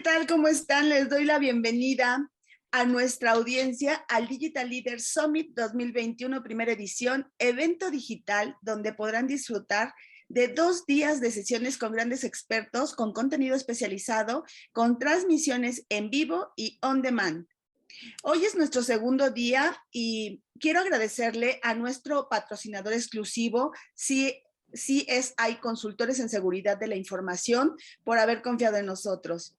¿Qué tal? ¿Cómo están? Les doy la bienvenida a nuestra audiencia al Digital Leader Summit 2021, primera edición, evento digital donde podrán disfrutar de 2 días de sesiones con grandes expertos, con contenido especializado, con transmisiones en vivo y on demand. Hoy es nuestro segundo día y quiero agradecerle a nuestro patrocinador exclusivo, CSI Consultores en Seguridad de la Información, por haber confiado en nosotros.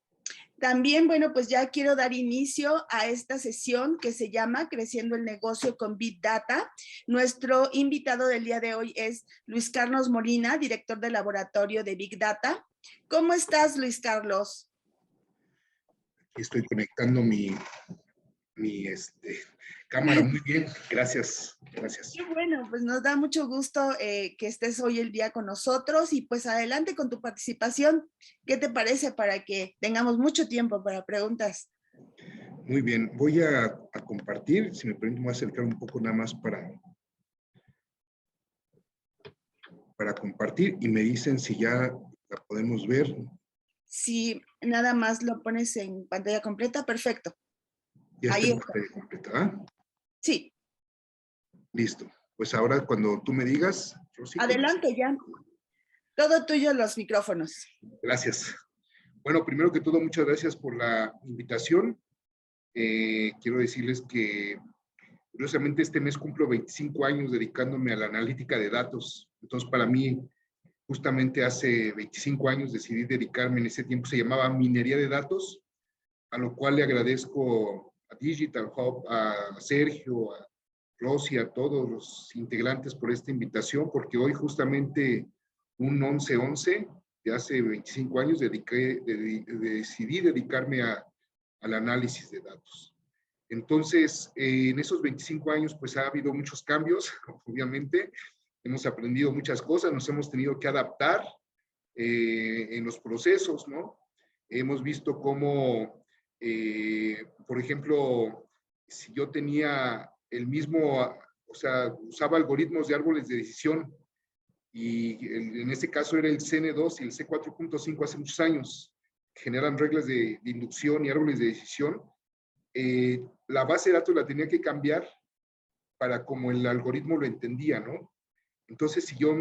También, bueno, pues ya quiero dar inicio a esta sesión que se llama Creciendo el Negocio con Big Data. Nuestro invitado del día de hoy es Luis Carlos Molina, director del Laboratorio de Big Data. ¿Cómo estás, Luis Carlos? Aquí estoy conectando mi cámara. Muy bien, gracias. Qué bueno, pues nos da mucho gusto que estés hoy el día con nosotros y pues adelante con tu participación. ¿Qué te parece para que tengamos mucho tiempo para preguntas? Muy bien, voy a compartir, si me permite, me voy a acercar un poco nada más para compartir y me dicen si ya la podemos ver. Si nada más lo pones en pantalla completa, perfecto. Ya está Ahí en está. pantalla completa, ¿ah? Sí. Listo. Pues ahora cuando tú me digas, yo sí comienzo. Adelante ya. Todo tuyo los micrófonos. Gracias. Bueno, primero que todo, muchas gracias por la invitación. Quiero decirles que curiosamente este mes cumplo 25 años dedicándome a la analítica de datos. Entonces, para mí, justamente hace 25 años decidí dedicarme, en ese tiempo se llamaba minería de datos, a lo cual le agradezco a Digital Hub, a Sergio, a Rosy, a todos los integrantes por esta invitación, porque hoy justamente un 11/11 de hace 25 años decidí dedicarme al análisis de datos. Entonces, en esos 25 años, pues ha habido muchos cambios, obviamente. Hemos aprendido muchas cosas, nos hemos tenido que adaptar en los procesos, ¿no? Hemos visto cómo, por ejemplo, si yo tenía el mismo, o sea, usaba algoritmos de árboles de decisión y en este caso era el CN2 y el C4.5 hace muchos años, generan reglas de inducción y árboles de decisión. La base de datos la tenía que cambiar para como el algoritmo lo entendía, ¿no? Entonces, si yo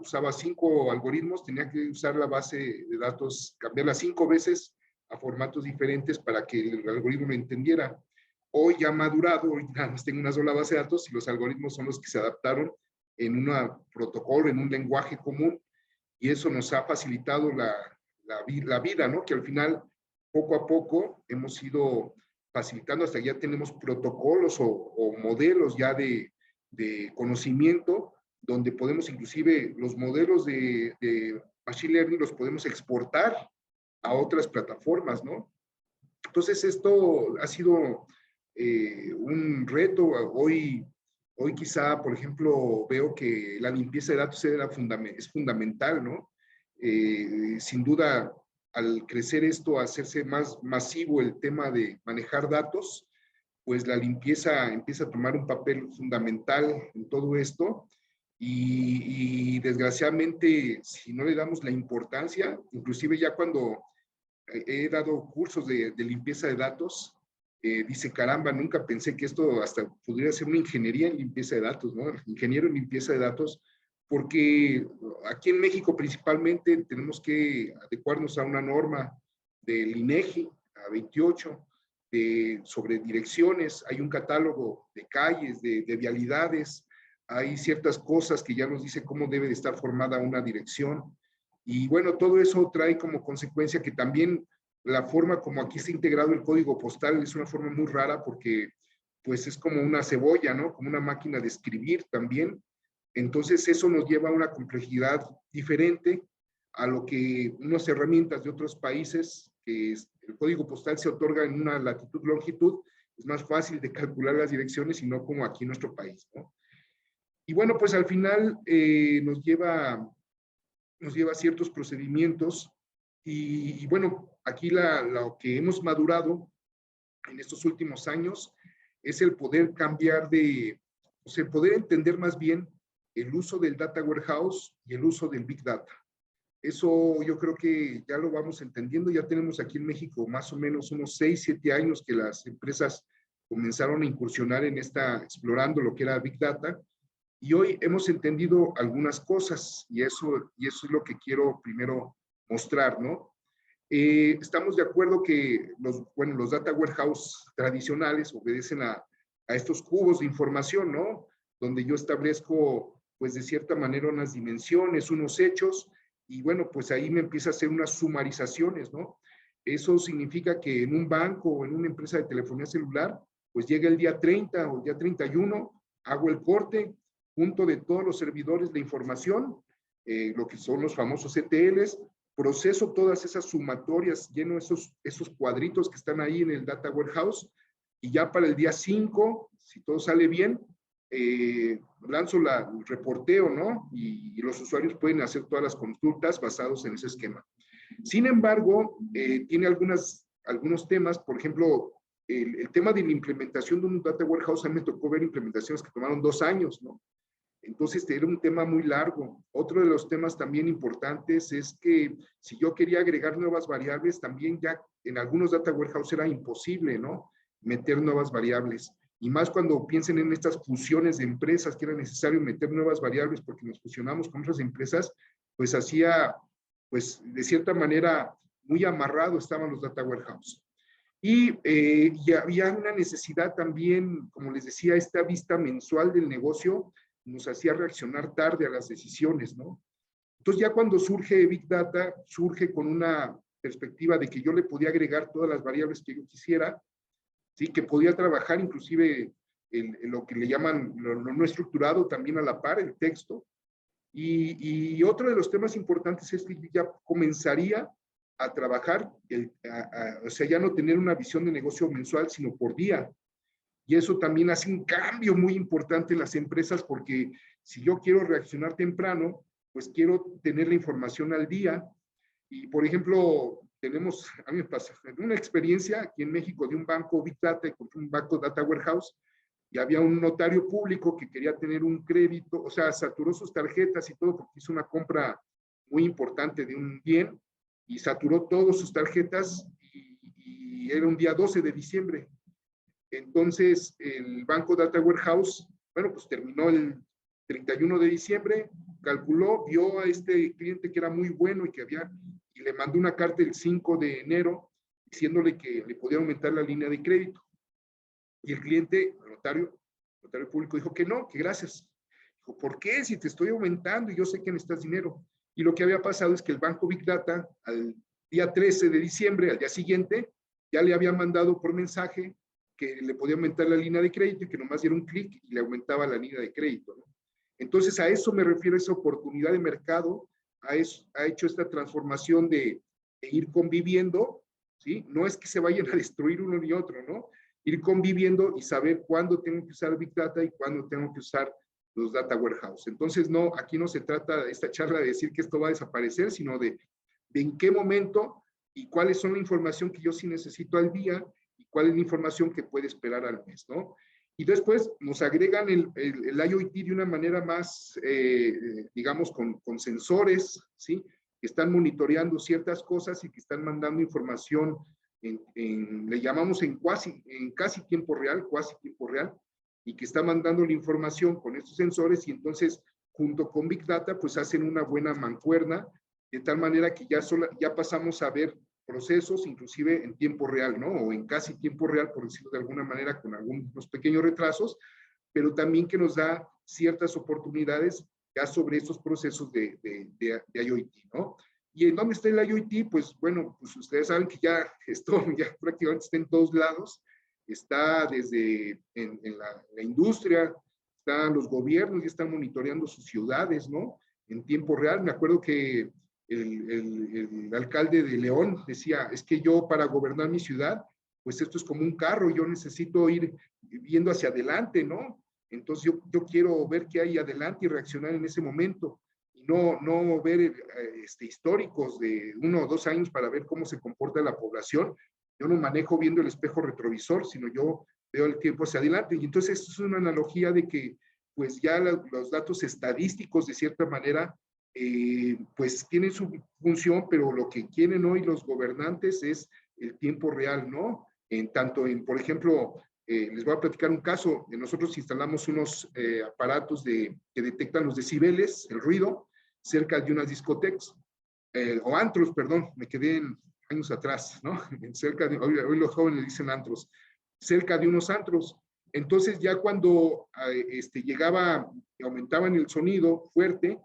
usaba 5 algoritmos, tenía que usar la base de datos, cambiarla 5 veces a formatos diferentes para que el algoritmo lo entendiera. Hoy ya madurado, hoy nada más tengo una sola base de datos y los algoritmos son los que se adaptaron en un protocolo, en un lenguaje común, y eso nos ha facilitado la vida, ¿no? Que al final, poco a poco, hemos ido facilitando, hasta ya tenemos protocolos o modelos ya de conocimiento, donde podemos inclusive los modelos de Machine Learning los podemos exportar a otras plataformas, ¿no? Entonces esto ha sido un reto. Hoy quizá, por ejemplo, veo que la limpieza de datos es fundamental, ¿no? Sin duda, al crecer esto, hacerse más masivo el tema de manejar datos, pues la limpieza empieza a tomar un papel fundamental en todo esto. Y desgraciadamente, si no le damos la importancia, inclusive ya cuando he dado cursos de limpieza de datos, dice, caramba, nunca pensé que esto hasta podría ser una ingeniería en limpieza de datos, ¿no? Ingeniero en limpieza de datos, porque aquí en México principalmente tenemos que adecuarnos a una norma del INEGI, a 28, sobre direcciones, hay un catálogo de calles, de vialidades, hay ciertas cosas que ya nos dice cómo debe de estar formada una dirección. Y bueno, todo eso trae como consecuencia que también la forma como aquí está integrado el código postal es una forma muy rara porque pues es como una cebolla, ¿no? Como una máquina de escribir también. Entonces eso nos lleva a una complejidad diferente a lo que unas herramientas de otros países, que el código postal se otorga en una latitud-longitud, es más fácil de calcular las direcciones y no como aquí en nuestro país, ¿no? Y bueno, pues al final nos lleva a ciertos procedimientos y bueno, aquí lo que hemos madurado en estos últimos años es el poder cambiar o sea, el poder entender más bien el uso del data warehouse y el uso del big data. Eso yo creo que ya lo vamos entendiendo. Ya tenemos aquí en México más o menos unos 6, 7 años que las empresas comenzaron a incursionar en explorando lo que era Big Data. Y hoy hemos entendido algunas cosas y eso es lo que quiero primero mostrar, ¿no? Estamos de acuerdo que los data warehouse tradicionales obedecen a estos cubos de información, ¿no? Donde yo establezco, pues de cierta manera, unas dimensiones, unos hechos, y bueno, pues ahí me empieza a hacer unas sumarizaciones, ¿no? Eso significa que en un banco o en una empresa de telefonía celular, pues llega el día 30 o el día 31, hago el corte, junto de todos los servidores de información, lo que son los famosos ETLs, proceso todas esas sumatorias, lleno esos cuadritos que están ahí en el Data Warehouse, y ya para el día 5, si todo sale bien, lanzo el reporteo, ¿no? Y los usuarios pueden hacer todas las consultas basados en ese esquema. Sin embargo, tiene algunos temas, por ejemplo, el tema de la implementación de un Data Warehouse, a mí me tocó ver implementaciones que tomaron 2 años, ¿no? Entonces, era un tema muy largo. Otro de los temas también importantes es que si yo quería agregar nuevas variables, también ya en algunos data warehouse era imposible, ¿no? Meter nuevas variables. Y más cuando piensen en estas fusiones de empresas que era necesario meter nuevas variables porque nos fusionamos con otras empresas, pues hacía, pues de cierta manera, muy amarrado estaban los data warehouse. Y había una necesidad también, como les decía, esta vista mensual del negocio nos hacía reaccionar tarde a las decisiones, ¿no? Entonces ya cuando surge Big Data, surge con una perspectiva de que yo le podía agregar todas las variables que yo quisiera, ¿sí? Que podía trabajar inclusive lo que le llaman lo no estructurado también a la par, el texto. Y otro de los temas importantes es que yo ya comenzaría a trabajar, o sea, ya no tener una visión de negocio mensual, sino por día. Y eso también hace un cambio muy importante en las empresas porque si yo quiero reaccionar temprano, pues quiero tener la información al día. Y, por ejemplo, a mí me pasa, una experiencia aquí en México de un banco Big Data, un banco Data Warehouse, y había un notario público que quería tener un crédito, o sea, saturó sus tarjetas y todo porque hizo una compra muy importante de un bien y saturó todas sus tarjetas y era un día 12 de diciembre. Entonces, el banco Data Warehouse, bueno, pues terminó el 31 de diciembre, calculó, vio a este cliente que era muy bueno y le mandó una carta el 5 de enero diciéndole que le podía aumentar la línea de crédito. Y el cliente, el notario público, dijo que no, que gracias. Dijo, ¿por qué? Si te estoy aumentando y yo sé que necesitas dinero. Y lo que había pasado es que el banco Big Data, al día 13 de diciembre, al día siguiente, ya le había mandado por mensaje que le podía aumentar la línea de crédito y que nomás diera un clic y le aumentaba la línea de crédito, ¿no? Entonces, a eso me refiero, esa oportunidad de mercado, ha hecho esta transformación de ir conviviendo, ¿sí? No es que se vayan a destruir uno ni otro, ¿no? Ir conviviendo y saber cuándo tengo que usar Big Data y cuándo tengo que usar los Data Warehouse. Entonces, no, aquí no se trata de esta charla de decir que esto va a desaparecer, sino de en qué momento y cuáles son la información que yo sí necesito al día y cuál es la información que puede esperar al mes, ¿no? Y después nos agregan el IoT de una manera más, digamos, con sensores, ¿sí? Que están monitoreando ciertas cosas y que están mandando información, le llamamos en casi tiempo real, y que está mandando la información con estos sensores y entonces, junto con Big Data, pues hacen una buena mancuerna, de tal manera que ya pasamos a ver procesos, inclusive en tiempo real, ¿no? O en casi tiempo real, por decirlo de alguna manera, con algunos pequeños retrasos, pero también que nos da ciertas oportunidades ya sobre estos procesos de IoT, ¿no? ¿Y en dónde está el IoT? Pues bueno, pues ustedes saben que ya esto ya prácticamente está en todos lados, está desde en la industria, están los gobiernos, ya están monitoreando sus ciudades, ¿no? En tiempo real. Me acuerdo que el alcalde de León decía, es que yo para gobernar mi ciudad, pues esto es como un carro, yo necesito ir viendo hacia adelante, ¿no? Entonces yo quiero ver qué hay adelante y reaccionar en ese momento, y no ver históricos de 1 o 2 años para ver cómo se comporta la población. Yo no manejo viendo el espejo retrovisor, sino yo veo el tiempo hacia adelante. Y entonces esto es una analogía de que pues ya los datos estadísticos de cierta manera pues tienen su función, pero lo que quieren hoy los gobernantes es el tiempo real, ¿no? Por ejemplo, les voy a platicar un caso. Nosotros instalamos unos aparatos que detectan los decibeles, el ruido, cerca de unas discotecas, o antros, perdón, me quedé en años atrás, ¿no? Hoy los jóvenes dicen antros, cerca de unos antros. Entonces ya cuando llegaba, aumentaban el sonido fuerte,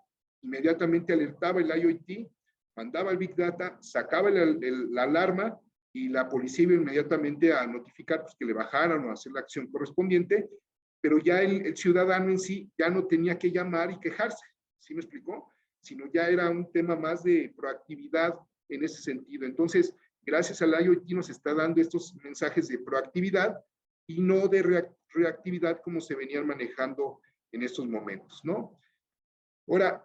inmediatamente alertaba el IoT, mandaba el Big Data, sacaba la alarma y la policía iba inmediatamente a notificar pues, que le bajaran o a hacer la acción correspondiente, pero ya el ciudadano en sí ya no tenía que llamar y quejarse, ¿sí me explicó? Sino ya era un tema más de proactividad en ese sentido. Entonces, gracias al IoT nos está dando estos mensajes de proactividad y no de reactividad como se venían manejando en estos momentos, ¿no? Ahora,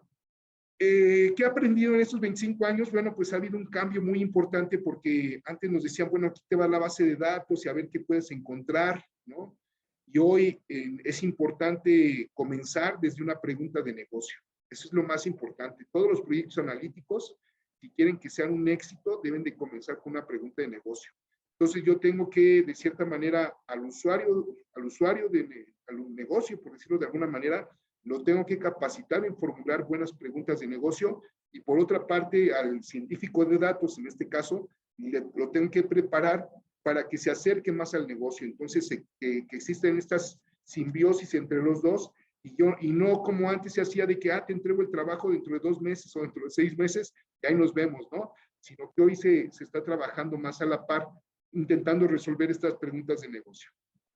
¿qué he aprendido en estos 25 años? Bueno, pues ha habido un cambio muy importante porque antes nos decían, bueno, aquí te va la base de datos y a ver qué puedes encontrar, ¿no? Y hoy es importante comenzar desde una pregunta de negocio. Eso es lo más importante. Todos los proyectos analíticos, si quieren que sean un éxito, deben de comenzar con una pregunta de negocio. Entonces yo tengo que, de cierta manera, al usuario al negocio, por decirlo de alguna manera, lo tengo que capacitar en formular buenas preguntas de negocio y por otra parte al científico de datos, en este caso, lo tengo que preparar para que se acerque más al negocio. Entonces, que existen estas simbiosis entre los dos y no como antes se hacía de que, te entrego el trabajo dentro de 2 meses o dentro de 6 meses y ahí nos vemos, ¿no? Sino que hoy se está trabajando más a la par, intentando resolver estas preguntas de negocio.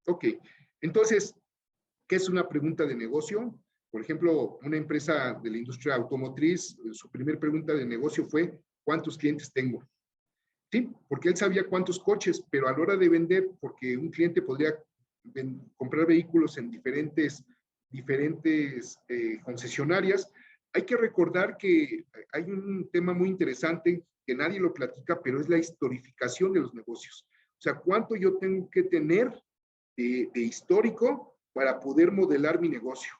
Ok, entonces, ¿qué es una pregunta de negocio? Por ejemplo, una empresa de la industria automotriz, su primer pregunta de negocio fue, ¿cuántos clientes tengo? Sí, porque él sabía cuántos coches, pero a la hora de vender, porque un cliente podría comprar vehículos en diferentes concesionarias, hay que recordar que hay un tema muy interesante que nadie lo platica, pero es la historificación de los negocios. O sea, ¿cuánto yo tengo que tener de histórico para poder modelar mi negocio?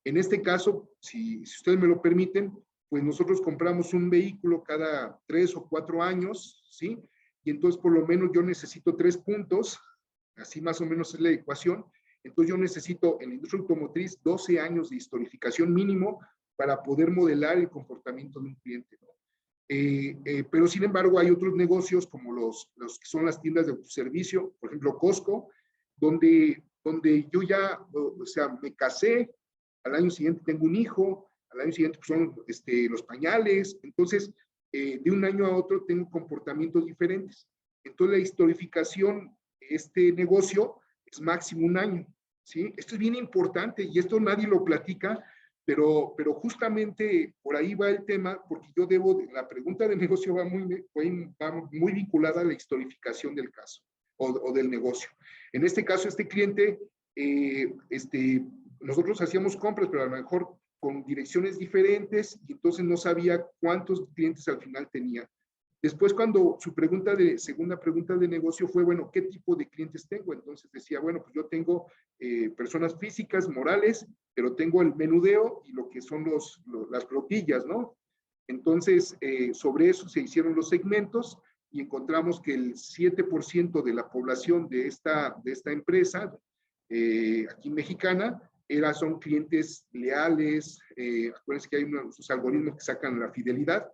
En este caso, si ustedes me lo permiten, pues nosotros compramos un vehículo cada 3 o 4 años, ¿sí? Y entonces por lo menos yo necesito 3 puntos, así más o menos es la ecuación. Entonces yo necesito en la industria automotriz 12 años de historificación mínimo para poder modelar el comportamiento de un cliente, ¿no? Pero sin embargo hay otros negocios como los que son las tiendas de autoservicio, por ejemplo Costco, donde yo ya, o sea, me casé, al año siguiente tengo un hijo, al año siguiente pues, son los pañales, entonces de un año a otro tengo comportamientos diferentes. Entonces la historificación de este negocio es máximo un año, ¿sí? Esto es bien importante y esto nadie lo platica, pero justamente por ahí va el tema, porque la pregunta de negocio va muy vinculada a la historificación del caso o del negocio. En este caso, este cliente, nosotros hacíamos compras, pero a lo mejor con direcciones diferentes y entonces no sabía cuántos clientes al final tenía. Después, cuando su segunda pregunta de negocio fue, bueno, ¿qué tipo de clientes tengo? Entonces decía, bueno, pues yo tengo personas físicas, morales, pero tengo el menudeo y lo que son las flotillas, ¿no? Entonces, sobre eso se hicieron los segmentos y encontramos que el 7% de la población de esta empresa, aquí mexicana, son clientes leales. Acuérdense que hay unos algoritmos que sacan la fidelidad,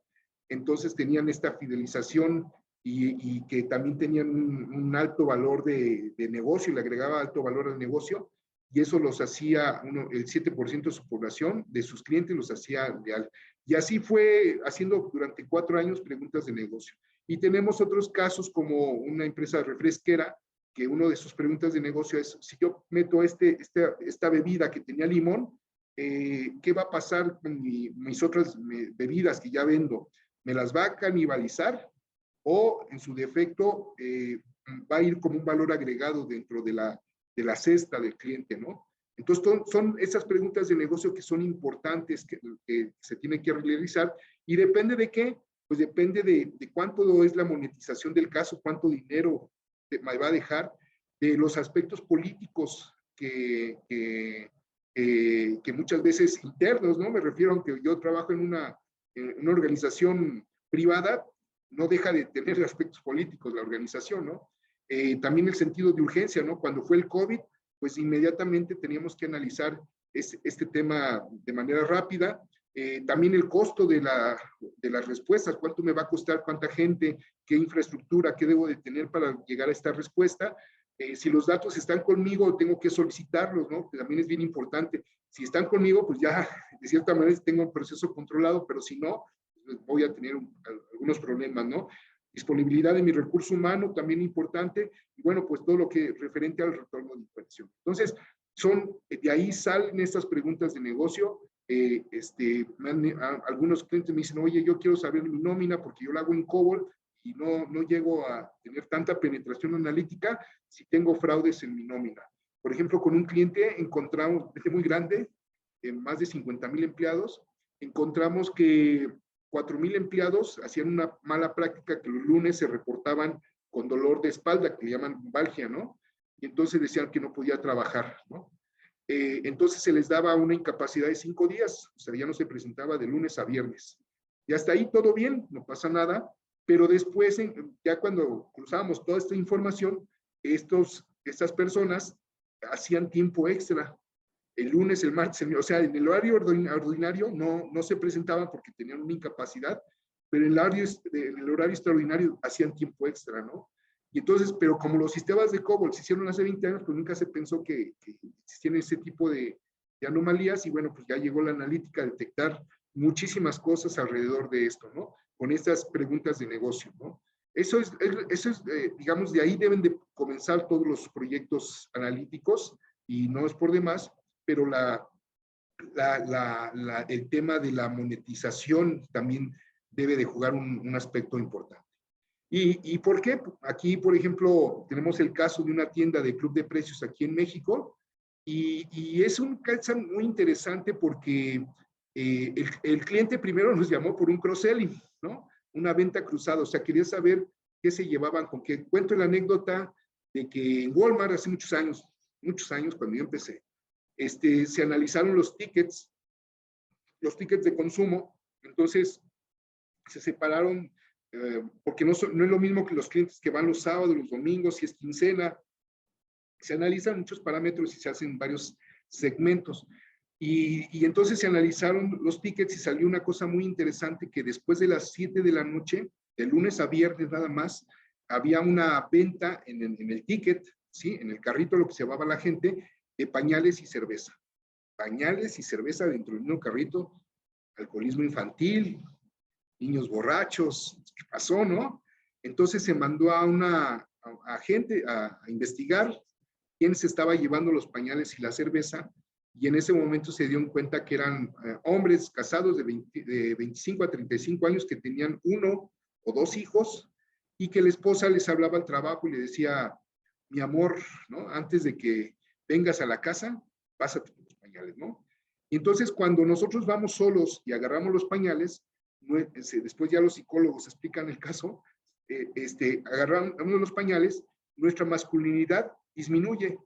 entonces tenían esta fidelización y que también tenían un alto valor de negocio, le agregaba alto valor al negocio, y eso los hacía, el 7% de su población, de sus clientes, los hacía leal. Y así fue haciendo durante 4 años preguntas de negocio. Y tenemos otros casos como una empresa refresquera, que una de sus preguntas de negocio es, si yo meto esta bebida que tenía limón, ¿qué va a pasar con mis otras bebidas que ya vendo? ¿Me las va a canibalizar? O en su defecto, va a ir como un valor agregado dentro de la cesta del cliente, ¿no? Entonces, son esas preguntas de negocio que son importantes, que se tienen que realizar, y depende de qué, pues depende de cuánto es la monetización del caso, cuánto dinero me va a dejar, de los aspectos políticos que muchas veces internos, ¿no? Me refiero a que yo trabajo en una una organización privada no deja de tener aspectos políticos la organización, ¿no? También el sentido de urgencia, ¿no? Cuando fue el COVID, pues inmediatamente teníamos que analizar este tema de manera rápida. También el costo de las respuestas, cuánto me va a costar, cuánta gente, qué infraestructura, qué debo de tener para llegar a esta respuesta. Si los datos están conmigo, tengo que solicitarlos, ¿no? Que también es bien importante. Si están conmigo, pues ya de cierta manera tengo un proceso controlado, pero si no, pues voy a tener algunos problemas, ¿no? Disponibilidad de mi recurso humano, también importante, y bueno, pues todo lo que referente al retorno de inversión. Entonces, de ahí salen estas preguntas de negocio. Algunos clientes me dicen, oye, yo quiero saber mi nómina porque yo la hago en COBOL y no llego a tener tanta penetración analítica si tengo fraudes en mi nómina. Por ejemplo, con un cliente encontramos, muy grande, más de 50,000 empleados, encontramos que 4,000 empleados hacían una mala práctica que los lunes se reportaban con dolor de espalda, que le llaman lumbalgia, ¿no? Y entonces decían que no podía trabajar, ¿no? Entonces se les daba una incapacidad de 5 días, o sea, ya no se presentaba de lunes a viernes. Y hasta ahí todo bien, no pasa nada, pero después, ya cuando cruzábamos toda esta información, estas personas hacían tiempo extra. El lunes, el martes, o sea, en el horario ordinario no se presentaban porque tenían una incapacidad, pero en el horario extraordinario hacían tiempo extra, ¿no? Y entonces, pero como los sistemas de COBOL se hicieron hace 20 años, pues nunca se pensó que existían ese tipo de anomalías, y bueno, pues ya llegó la analítica a detectar muchísimas cosas alrededor de esto, ¿no? Con estas preguntas de negocio, ¿no? Eso es digamos, de ahí deben de comenzar todos los proyectos analíticos, y no es por demás, pero el tema de la monetización también debe de jugar un aspecto importante. ¿Y por qué? Aquí, por ejemplo, tenemos el caso de una tienda de club de precios aquí en México, y es un caso muy interesante porque el cliente primero nos llamó por un cross-selling, ¿no? Una venta cruzada, o sea, quería saber qué se llevaban con qué. Cuento la anécdota de que en Walmart hace muchos años, cuando yo empecé, se analizaron los tickets de consumo, entonces se separaron, porque no es lo mismo que los clientes que van los sábados, los domingos, si es quincena. Se analizan muchos parámetros y se hacen varios segmentos. Y entonces se analizaron los tickets y salió una cosa muy interesante, que después de las 7 de la noche, de lunes a viernes nada más, había una venta en el ticket, ¿sí? En el carrito, lo que se llevaba la gente, de pañales y cerveza. Pañales y cerveza dentro del mismo carrito, alcoholismo infantil, niños borrachos, ¿qué pasó, no? Entonces se mandó a gente a investigar quién se estaba llevando los pañales y la cerveza, y en ese momento se dieron cuenta que eran hombres casados de 25 a 35 años que tenían 1 o 2 hijos, y que la esposa les hablaba al trabajo y le decía, mi amor, ¿no? Antes de que vengas a la casa, pásate los pañales, ¿no? Y entonces cuando nosotros vamos solos y agarramos los pañales, después ya los psicólogos explican el caso, agarramos los pañales, nuestra masculinidad disminuye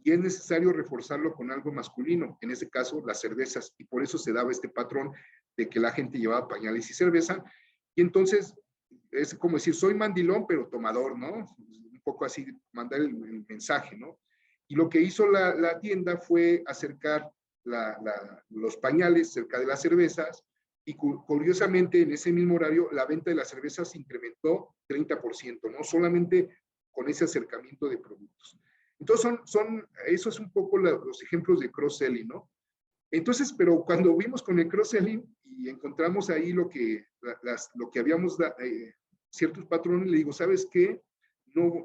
y es necesario reforzarlo con algo masculino, en este caso las cervezas, y por eso se daba este patrón de que la gente llevaba pañales y cerveza. Y entonces es como decir, soy mandilón pero tomador, ¿no? Un poco así, mandar el mensaje, ¿no? Y lo que hizo la tienda fue acercar los pañales cerca de las cervezas, y curiosamente en ese mismo horario la venta de las cervezas se incrementó 30%, ¿no? Solamente con ese acercamiento de productos. Entonces eso es un poco los ejemplos de cross-selling, ¿no? Entonces, pero cuando vimos con el cross-selling y encontramos ahí lo que habíamos, ciertos patrones, le digo, ¿sabes qué? No,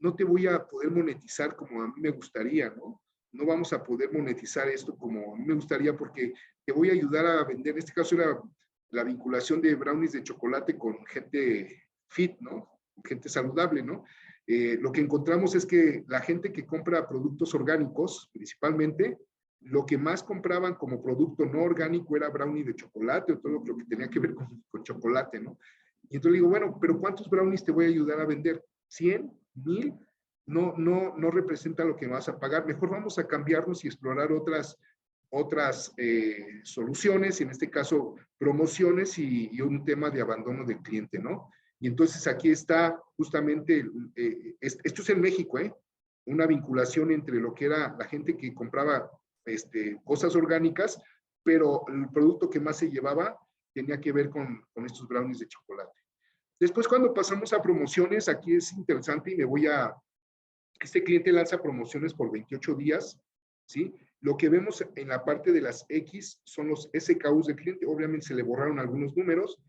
no te voy a poder monetizar como a mí me gustaría, ¿no? No vamos a poder monetizar esto como a mí me gustaría, porque te voy a ayudar a vender. En este caso era la vinculación de brownies de chocolate con gente fit, ¿no? Gente saludable, ¿no? Lo que encontramos es que la gente que compra productos orgánicos, principalmente, lo que más compraban como producto no orgánico era brownie de chocolate, o todo lo que tenía que ver con chocolate, ¿no? Y entonces le digo, bueno, pero ¿cuántos brownies te voy a ayudar a vender? ¿100? ¿1000? No representa lo que vas a pagar. Mejor vamos a cambiarnos y explorar otras otras soluciones, en este caso promociones y un tema de abandono del cliente, ¿no? Y entonces aquí está justamente, esto es en México, una vinculación entre lo que era la gente que compraba cosas orgánicas, pero el producto que más se llevaba tenía que ver con estos brownies de chocolate. Después, cuando pasamos a promociones, aquí es interesante y me voy a... Este cliente lanza promociones por 28 días, ¿sí? Lo que vemos en la parte de las X son los SKUs del cliente. Obviamente se le borraron algunos números,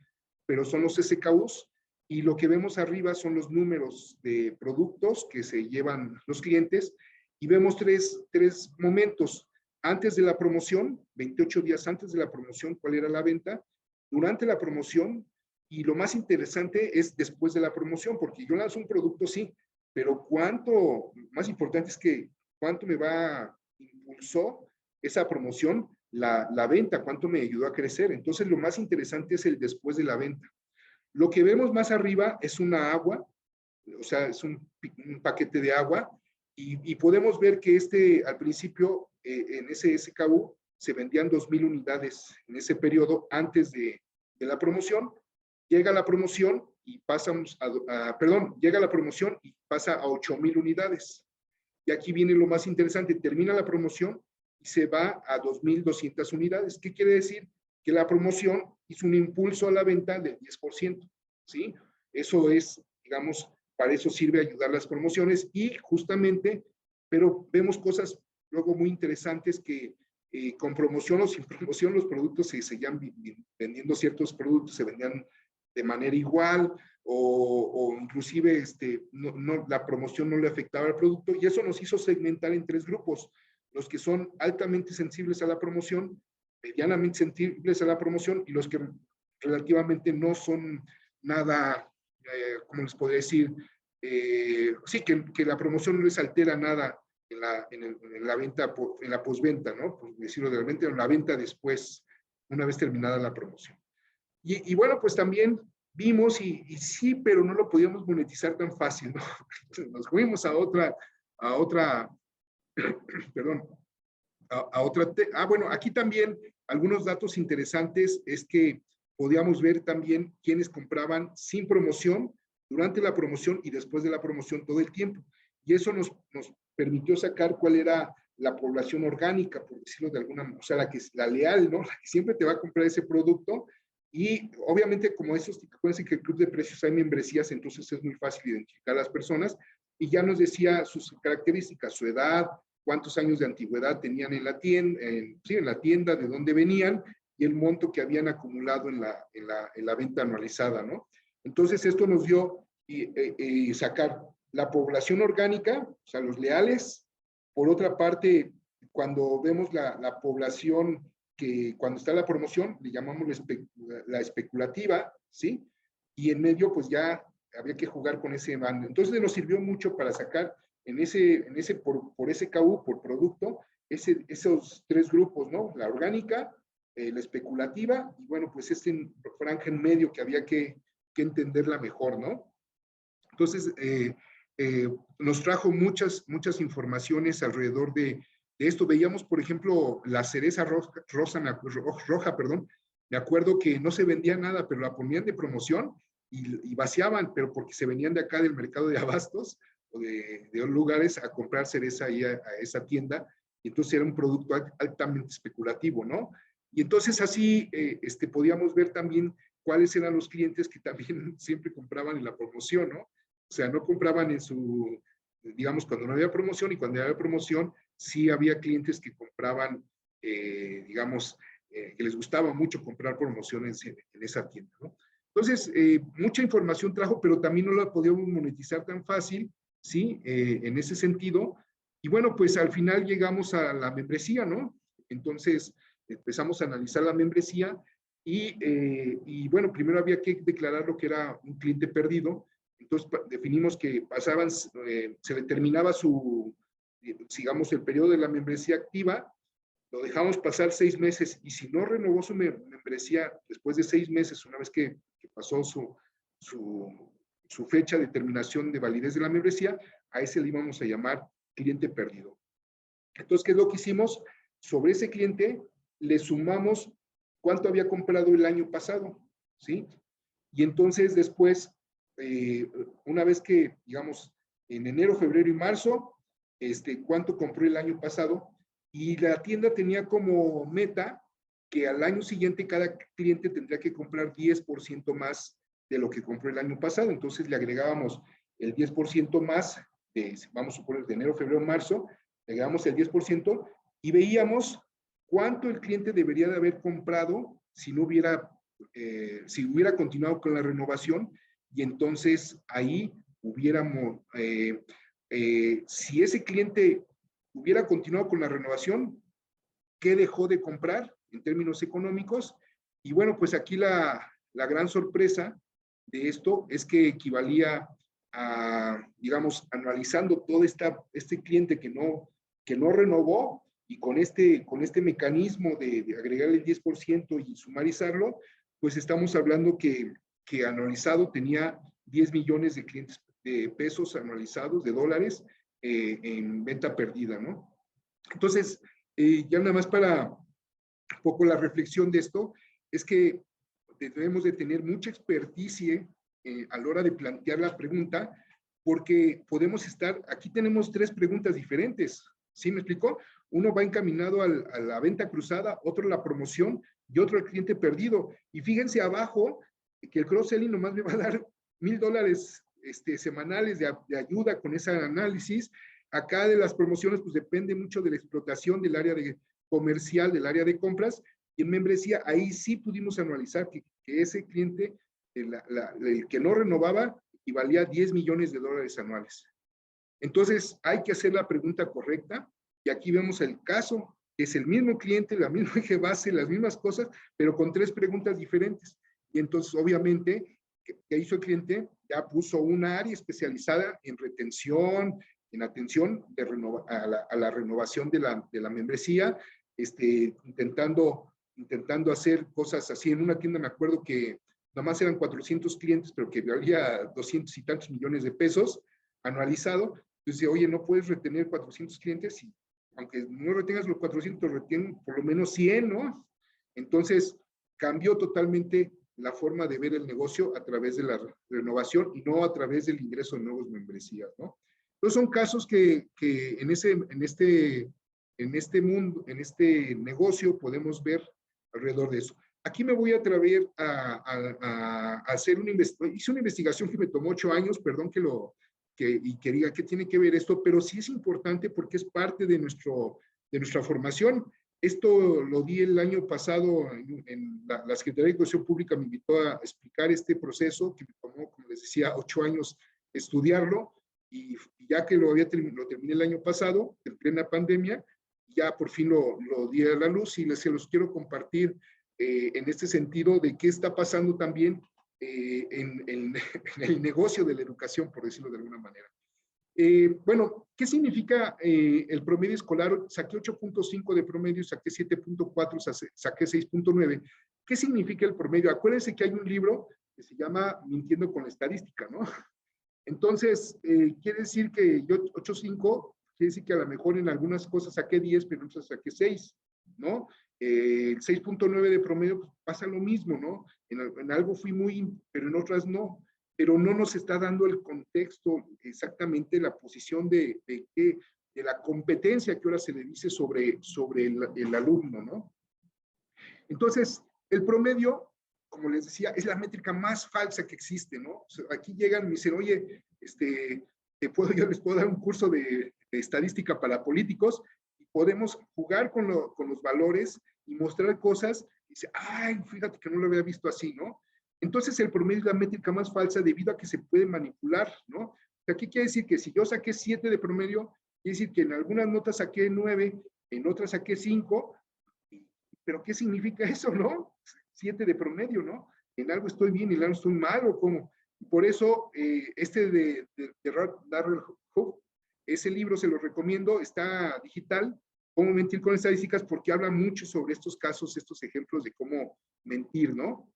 pero son los SKUs. Y lo que vemos arriba son los números de productos que se llevan los clientes. Y vemos tres momentos. Antes de la promoción, 28 días antes de la promoción, cuál era la venta. Durante la promoción, y lo más interesante es después de la promoción, porque yo lanzo un producto, sí, pero cuánto, más importante es que cuánto me impulsó esa promoción, la venta, cuánto me ayudó a crecer. Entonces, lo más interesante es el después de la venta. Lo que vemos más arriba es una agua, o sea, es un paquete de agua, y podemos ver que al principio, en ese SKU, se vendían 2,000 unidades en ese periodo antes de la promoción. Llega la promoción y pasamos llega la promoción y pasa a 8,000 unidades. Y aquí viene lo más interesante, termina la promoción y se va a 2,200 unidades. ¿Qué quiere decir? Que la promoción hizo un impulso a la venta del 10%, ¿sí? Eso es, digamos, para eso sirve ayudar las promociones y justamente, pero vemos cosas luego muy interesantes que con promoción o sin promoción los productos se seguían vendiendo, ciertos productos se vendían de manera igual o inclusive la promoción no le afectaba al producto y eso nos hizo segmentar en 3 grupos, los que son altamente sensibles a la promoción, medianamente sensibles a la promoción y los que relativamente no son nada, ¿cómo les podría decir? Sí, que la promoción no les altera nada en la venta, en la postventa, ¿no? Por decirlo realmente, en la venta después, una vez terminada la promoción. Y bueno, pues también vimos y sí, pero no lo podíamos monetizar tan fácil, ¿no? Nos fuimos a otra, perdón, bueno, aquí también algunos datos interesantes es que podíamos ver también quienes compraban sin promoción, durante la promoción y después de la promoción todo el tiempo. Y eso nos permitió sacar cuál era la población orgánica, por decirlo de alguna manera, o sea, la leal, ¿no? La que siempre te va a comprar ese producto. Y obviamente, como acuérdense que el club de precios hay membresías, entonces es muy fácil identificar a las personas. Y ya nos decía sus características, su edad, cuántos años de antigüedad tenían en la tienda, de dónde venían y el monto que habían acumulado en la venta anualizada, ¿no? Entonces, esto nos dio sacar la población orgánica, o sea, los leales. Por otra parte, cuando vemos la población que cuando está la promoción, le llamamos la especulativa, ¿sí? Y en medio, pues ya había que jugar con ese bando. Entonces, nos sirvió mucho para sacar por SKU, por producto, esos 3 grupos, ¿no? La orgánica, la especulativa, y bueno, pues franja en medio que había que entenderla mejor, ¿no? Entonces, nos trajo muchas informaciones alrededor de esto. Veíamos, por ejemplo, la cereza roja, perdón. Me acuerdo que no se vendía nada, pero la ponían de promoción y vaciaban, pero porque se venían de acá del mercado de abastos o de lugares a comprar cereza ahí a esa tienda. Y entonces era un producto altamente especulativo, ¿no? Y entonces así podíamos ver también cuáles eran los clientes que también siempre compraban en la promoción, ¿no? O sea, no compraban digamos, cuando no había promoción, y cuando había promoción, sí había clientes que compraban, digamos, que les gustaba mucho comprar promociones en esa tienda, ¿no? Entonces, mucha información trajo, pero también no la podíamos monetizar tan fácil, ¿sí? En ese sentido. Y bueno, pues al final llegamos a la membresía, ¿no? Entonces, empezamos a analizar la membresía y bueno, primero había que declarar lo que era un cliente perdido. Entonces definimos que se determinaba digamos, el periodo de la membresía activa, lo dejamos pasar 6 meses y si no renovó su membresía después de 6 meses, una vez que pasó su fecha de terminación de validez de la membresía, a ese le íbamos a llamar cliente perdido. Entonces, ¿qué es lo que hicimos? sobre ese cliente le sumamos cuánto había comprado el año pasado, ¿sí? Y entonces después, una vez que, digamos, en enero, febrero y marzo, cuánto compró el año pasado, y la tienda tenía como meta que al año siguiente cada cliente tendría que comprar 10% más de lo que compró el año pasado. Entonces le agregábamos el 10% más, vamos a suponer de enero, febrero, marzo, le agregamos el 10% y veíamos cuánto el cliente debería de haber comprado si no hubiera, si hubiera continuado con la renovación, y entonces ahí hubiéramos, si ese cliente hubiera continuado con la renovación, ¿qué dejó de comprar en términos económicos? Y bueno, pues aquí la gran sorpresa de esto es que equivalía a, digamos, analizando todo este cliente que no renovó, y con este mecanismo de agregar el 10% y sumarizarlo, pues estamos hablando que anualizado tenía 10 millones de clientes de pesos anualizados, de dólares, en venta perdida, ¿no? Entonces, ya nada más para un poco la reflexión de esto, es que debemos de tener mucha experticia a la hora de plantear la pregunta, porque podemos estar, aquí tenemos 3 preguntas diferentes, ¿sí me explico? Uno va encaminado a la venta cruzada, otro a la promoción y otro al cliente perdido. Y fíjense abajo que el cross-selling nomás me va a dar $1,000 semanales de ayuda con ese análisis. Acá de las promociones, pues depende mucho de la explotación del área comercial, del área de compras, y en membresía, ahí sí pudimos anualizar que ese cliente, el que no renovaba, equivalía a 10 millones de dólares anuales. Entonces, hay que hacer la pregunta correcta, y aquí vemos el caso, es el mismo cliente, la misma eje base, las mismas cosas, pero con 3 preguntas diferentes. Y entonces, obviamente, ¿qué hizo el cliente? Ya puso una área especializada en retención, en atención a la renovación de la membresía, intentando hacer cosas así. En una tienda me acuerdo que nomás eran 400 clientes, pero que valía 200 y tantos millones de pesos anualizado. Entonces, oye, no puedes retener 400 clientes, y aunque no retengas los 400, retienen por lo menos 100, ¿no? Entonces, cambió totalmente la forma de ver el negocio a través de la renovación y no a través del ingreso de nuevas membresías, ¿no? Entonces, son casos que en este mundo, en este negocio, podemos ver alrededor de eso. Aquí me voy a atrever a hacer una investigación. Hice una investigación que me tomó 8 años, perdón y que diga qué tiene que ver esto, pero sí es importante porque es parte de nuestra formación. Esto lo di el año pasado en la Secretaría de Educación Pública, me invitó a explicar este proceso que me tomó, como les decía, 8 años estudiarlo, y ya que lo terminé el año pasado, en plena pandemia, ya por fin lo di a la luz, y se los quiero compartir en este sentido de qué está pasando también en el negocio de la educación, por decirlo de alguna manera. Bueno, ¿qué significa el promedio escolar? Saqué 8.5 de promedio, saqué 7.4, saqué 6.9. ¿Qué significa el promedio? Acuérdense que hay un libro que se llama Mintiendo con la Estadística, ¿no? Entonces, quiere decir que yo 8.5, quiere decir que a lo mejor en algunas cosas saqué 10, pero en otras saqué 6, ¿no? El 6.9 de promedio, pues, pasa lo mismo, ¿no? En algo fui muy, pero en otras no. Pero no nos está dando el contexto exactamente, la posición de la competencia que ahora se le dice sobre el alumno, ¿no? Entonces, el promedio, como les decía, es la métrica más falsa que existe, ¿no? O sea, aquí llegan y me dicen, oye, yo les puedo dar un curso de estadística para políticos, y podemos jugar con los valores y mostrar cosas, y dice, ay, fíjate que no lo había visto así, ¿no? Entonces, el promedio es la métrica más falsa debido a que se puede manipular, ¿no? O sea, aquí quiere decir que si yo saqué 7 de promedio, quiere decir que en algunas notas saqué 9, en otras saqué 5, pero ¿qué significa eso, no? 7 de promedio, ¿no? En algo estoy bien y en algo estoy mal, ¿o cómo? Por eso, de Darrell Hook, ese libro se lo recomiendo, está digital, Cómo mentir con estadísticas, porque habla mucho sobre estos casos, estos ejemplos de cómo mentir, ¿no?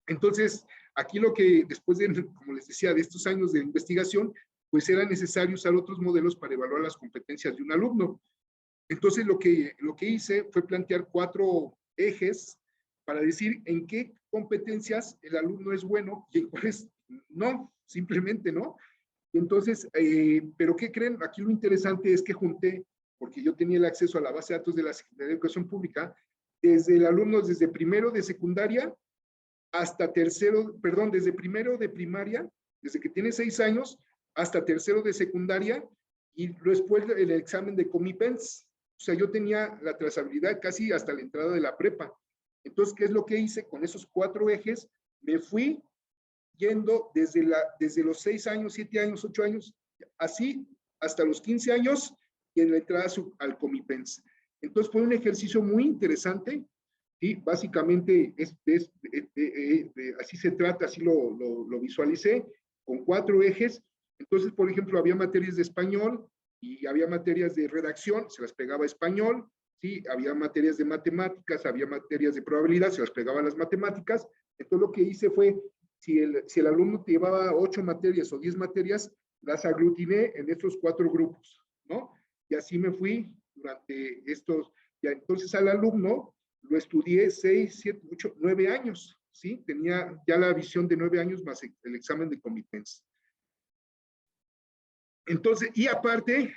Entonces, aquí lo que después de, como les decía, de estos años de investigación, pues era necesario usar otros modelos para evaluar las competencias de un alumno. Entonces, lo que hice fue plantear 4 ejes para decir en qué competencias el alumno es bueno y en cuáles no, simplemente no. Entonces, pero ¿qué creen? Aquí lo interesante es que junté, porque yo tenía el acceso a la base de datos de la Secretaría de Educación Pública, desde el alumno, desde primero de secundaria hasta tercero, perdón, desde primero de primaria, desde que tiene 6 años, hasta tercero de secundaria, y después el examen de Comipens. O sea, yo tenía la trazabilidad casi hasta la entrada de la prepa. Entonces, ¿qué es lo que hice? Con esos 4 ejes, me fui yendo desde los 6 años, 7 años, 8 años, así hasta los 15 años, y en la entrada al Comipens. Entonces, fue un ejercicio muy interesante, y básicamente así se trata, así lo visualicé, con 4 ejes. Entonces, por ejemplo, había materias de español y había materias de redacción, se las pegaba a español, ¿sí? Había materias de matemáticas, había materias de probabilidad, se las pegaba a las matemáticas. Entonces, lo que hice fue, si el alumno llevaba 8 materias o 10 materias, las aglutiné en estos 4 grupos, ¿no? Y así me fui durante estos, ya entonces al alumno lo estudié 6, 7, 8, 9 años, ¿sí? Tenía ya la visión de 9 años más el examen de Comipens. Entonces, y aparte,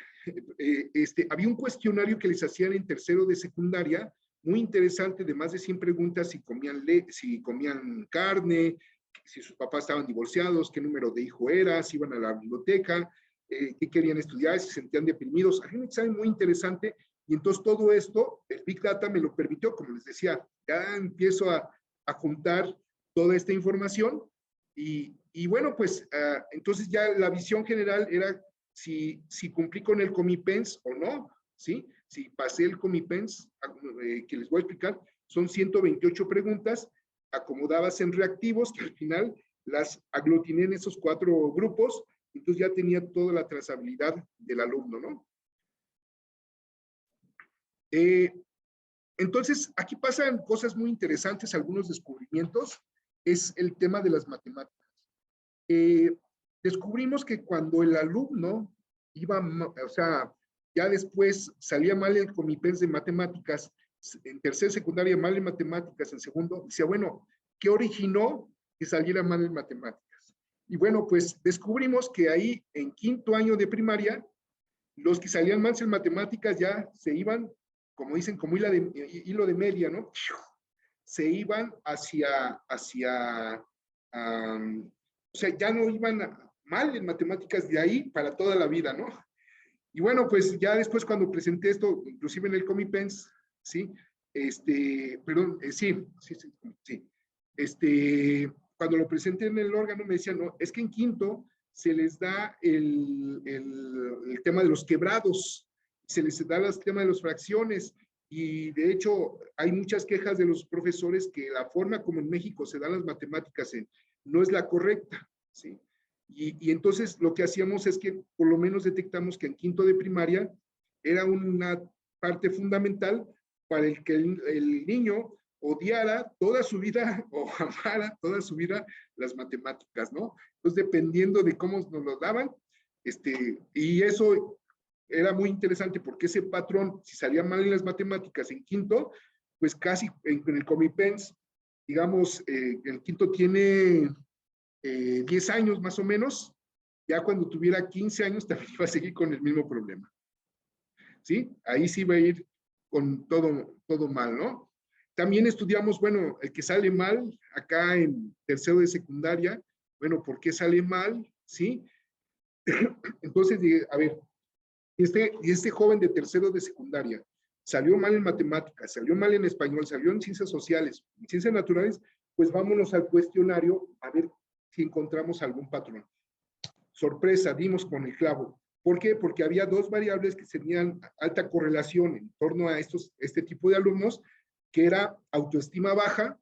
había un cuestionario que les hacían en tercero de secundaria, muy interesante, de más de 100 preguntas, si comían carne, si sus papás estaban divorciados, qué número de hijo era, si iban a la biblioteca, qué querían estudiar, si se sentían deprimidos. Había un examen muy interesante, y entonces todo esto, el Big Data me lo permitió, como les decía, ya empiezo a juntar toda esta información, y bueno, pues entonces ya la visión general era si cumplí con el Comipens o no, ¿sí? Si pasé el Comipens, que les voy a explicar, son 128 preguntas acomodadas en reactivos, que al final las aglutiné en esos 4 grupos, entonces ya tenía toda la trazabilidad del alumno, ¿no? Entonces, aquí pasan cosas muy interesantes, algunos descubrimientos, es el tema de las matemáticas. Descubrimos que cuando el alumno iba, o sea, ya después salía mal el Comipens de matemáticas, en tercera secundaria mal en matemáticas, en segundo, decía, bueno, ¿qué originó que saliera mal en matemáticas? Y bueno, pues descubrimos que ahí en quinto año de primaria, los que salían mal en matemáticas ya se iban, como dicen, como hilo de media, ¿no? Se iban hacia o sea, ya no iban mal en matemáticas de ahí para toda la vida, ¿no? Y bueno, pues ya después cuando presenté esto, inclusive en el Comipens, ¿sí? Perdón, sí, cuando lo presenté en el órgano me decían, no, es que en quinto se les da el tema de los quebrados, se les da el tema de las fracciones, y de hecho hay muchas quejas de los profesores que la forma como en México se dan las matemáticas no es la correcta, ¿sí? Y entonces lo que hacíamos es que por lo menos detectamos que en quinto de primaria era una parte fundamental para el que el niño odiara toda su vida o amara toda su vida las matemáticas, ¿no? Entonces, dependiendo de cómo nos lo daban, y eso era muy interesante porque ese patrón, si salía mal en las matemáticas en quinto, pues casi en el Comipens, digamos, el quinto tiene 10 años más o menos, ya cuando tuviera 15 años también iba a seguir con el mismo problema. ¿Sí? Ahí sí va a ir con todo mal, ¿no? También estudiamos, bueno, el que sale mal acá en tercero de secundaria, bueno, ¿por qué sale mal? ¿Sí? Entonces, a ver, este joven de tercero de secundaria salió mal en matemáticas, salió mal en español, salió en ciencias sociales, en ciencias naturales, pues vámonos al cuestionario a ver si encontramos algún patrón. Sorpresa, dimos con el clavo. ¿Por qué? Porque había 2 variables que tenían alta correlación en torno a este tipo de alumnos, que era autoestima baja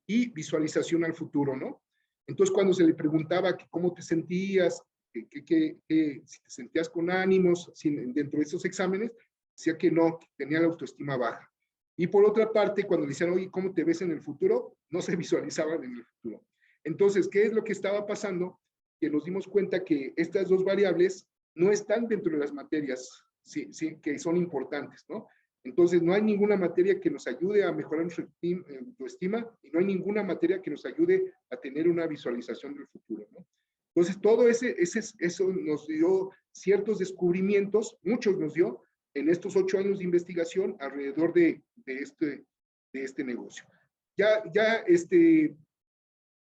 y visualización al futuro, ¿no? Entonces, cuando se le preguntaba que cómo te sentías, si te sentías con ánimos dentro de esos exámenes, decía que no, que tenía la autoestima baja. Y por otra parte, cuando le decían, oye, ¿cómo te ves en el futuro? No se visualizaban en el futuro. Entonces, ¿qué es lo que estaba pasando? Que nos dimos cuenta que estas 2 variables no están dentro de las materias, sí, que son importantes, ¿no? Entonces, no hay ninguna materia que nos ayude a mejorar nuestra autoestima y no hay ninguna materia que nos ayude a tener una visualización del futuro, ¿no? Entonces, todo eso nos dio ciertos descubrimientos, muchos nos dio en estos 8 años de investigación alrededor de este negocio.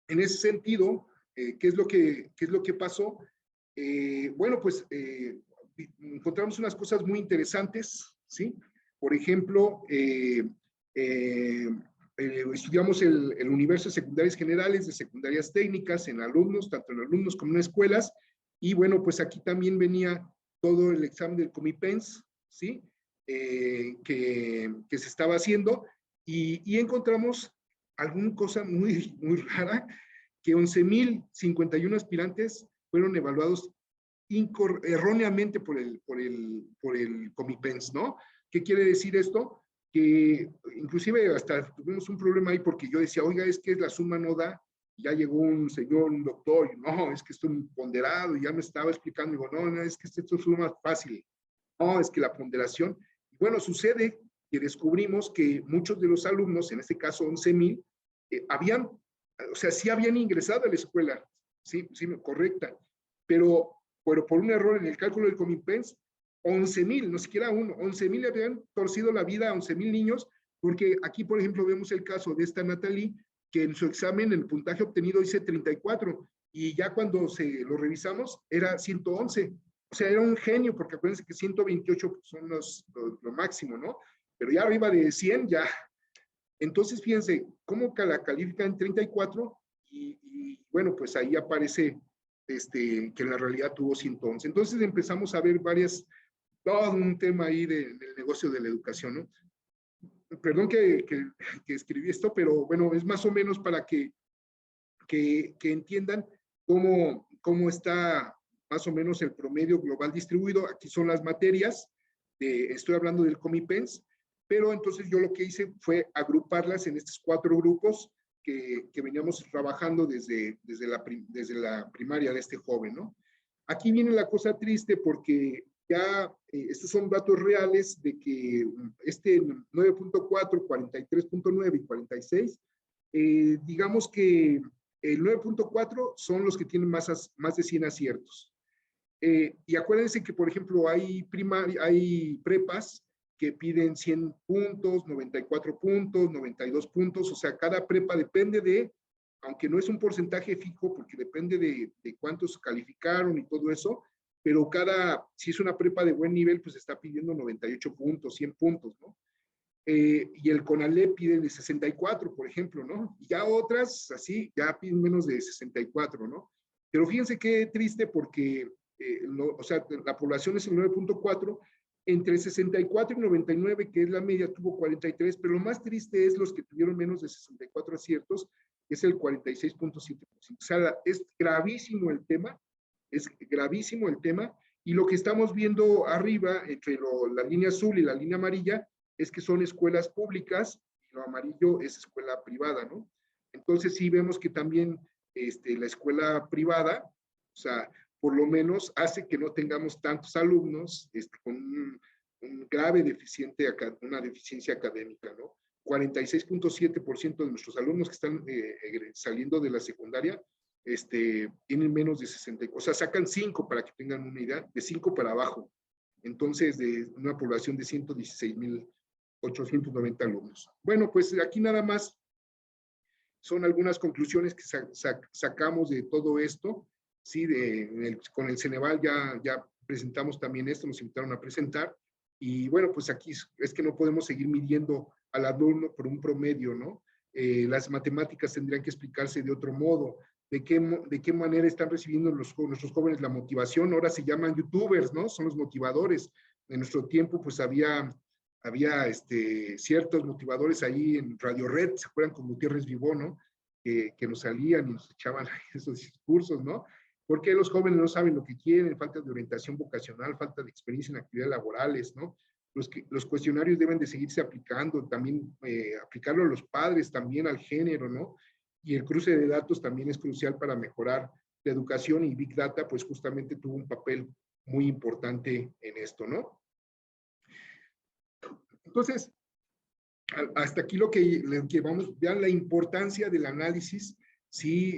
En ese sentido, ¿qué es lo que pasó? Bueno, pues encontramos unas cosas muy interesantes, ¿sí? Por ejemplo, estudiamos el universo de secundarias generales, de secundarias técnicas, en alumnos, tanto en alumnos como en escuelas, y bueno, pues aquí también venía todo el examen del Comipens, ¿sí? Que se estaba haciendo, y encontramos alguna cosa muy, muy rara, que 11,051 aspirantes fueron evaluados erróneamente por el Comipens, ¿no? ¿Qué quiere decir esto? Que inclusive hasta tuvimos un problema ahí porque yo decía, oiga, es que la suma no da. Ya llegó un señor, un doctor, y no, es que esto es ponderado, y ya me estaba explicando, y digo, no, es que esto es más fácil. No, es que la ponderación. Bueno, sucede que descubrimos que muchos de los alumnos, en este caso 11,000, sí habían ingresado a la escuela, sí, correcta, pero por un error en el cálculo del Comipens, 11,000, no siquiera uno, 11,000 le habían torcido la vida a 11,000 niños, porque aquí, por ejemplo, vemos el caso de esta Natalie, que en su examen el puntaje obtenido dice 34, y ya cuando lo revisamos era 111. O sea, era un genio, porque acuérdense que 128 son lo máximo, ¿no? Pero ya arriba de 100 ya. Entonces, fíjense, cómo la califica en 34 y bueno, pues ahí aparece que en la realidad tuvo 111. Entonces empezamos a ver todo un tema ahí del negocio de la educación, ¿no? Perdón que escribí esto, pero bueno, es más o menos para que entiendan cómo está más o menos el promedio global distribuido. Aquí son las materias, estoy hablando del Comipens, pero entonces yo lo que hice fue agruparlas en estos 4 grupos que veníamos trabajando desde la primaria de este joven, ¿no? Aquí viene la cosa triste porque ya estos son datos reales de que 9.4, 43.9 y 46, digamos que el 9.4 son los que tienen más de 100 aciertos. Y acuérdense que, por ejemplo, hay prepas que piden 100 puntos, 94 puntos, 92 puntos, o sea, cada prepa depende aunque no es un porcentaje fijo, porque depende de cuántos calificaron y todo eso, pero si es una prepa de buen nivel, pues está pidiendo 98 puntos, 100 puntos, ¿no? Y el CONALEP pide de 64, por ejemplo, ¿no? Y ya otras, así, ya piden menos de 64, ¿no? Pero fíjense qué triste porque, o sea, la población es el 9.4, entre 64 y 99, que es la media, tuvo 43, pero lo más triste es los que tuvieron menos de 64 aciertos, que es el 46.7%. O sea, es gravísimo el tema, y lo que estamos viendo arriba, entre la línea azul y la línea amarilla, es que son escuelas públicas, y lo amarillo es escuela privada, ¿no? Entonces sí vemos que también la escuela privada, o sea, por lo menos hace que no tengamos tantos alumnos con una deficiencia académica, ¿no? 46.7% de nuestros alumnos que están saliendo de la secundaria tienen menos de 60, o sea, sacan 5 para que tengan una idea, de 5 para abajo. Entonces, de una población de 116,890 alumnos. Bueno, pues aquí nada más son algunas conclusiones que sacamos de todo esto. Sí, con el Ceneval ya presentamos también esto, nos invitaron a presentar. Y bueno, pues aquí es que no podemos seguir midiendo al alumno por un promedio, ¿no? Las matemáticas tendrían que explicarse de otro modo. ¿De qué manera están recibiendo nuestros jóvenes la motivación? Ahora se llaman youtubers, ¿no? Son los motivadores. En nuestro tiempo, pues había ciertos motivadores ahí en Radio Red, ¿se acuerdan? Con Gutiérrez Vivó, ¿no? Que nos salían y nos echaban esos discursos, ¿no? Porque los jóvenes no saben lo que quieren, falta de orientación vocacional, falta de experiencia en actividades laborales, ¿no? Los cuestionarios deben de seguirse aplicando, también aplicarlo a los padres, también al género, ¿no? Y el cruce de datos también es crucial para mejorar la educación, y Big Data, pues justamente tuvo un papel muy importante en esto, ¿no? Entonces, hasta aquí lo que vamos, vean la importancia del análisis, sí,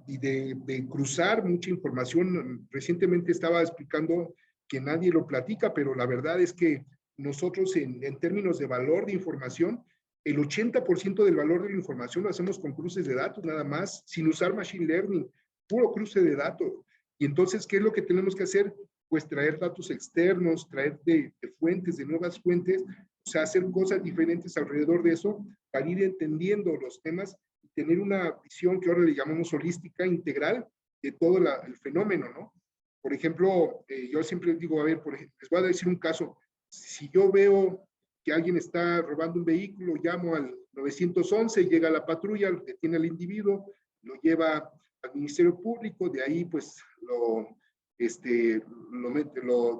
y de cruzar mucha información. Recientemente estaba explicando que nadie lo platica, pero la verdad es que nosotros en términos de valor de información, el 80% del valor de la información lo hacemos con cruces de datos nada más, sin usar machine learning, puro cruce de datos. Y entonces, ¿qué es lo que tenemos que hacer? Pues traer datos externos, traer de fuentes, de nuevas fuentes, o sea, hacer cosas diferentes alrededor de eso para ir entendiendo los temas y tener una visión que ahora le llamamos holística, integral, de todo el fenómeno, ¿no? Por ejemplo, yo siempre digo, a ver, por ejemplo, les voy a decir un caso. Si yo veo que alguien está robando un vehículo, llamo al 911, llega la patrulla, detiene al individuo, lo lleva al Ministerio Público, de ahí pues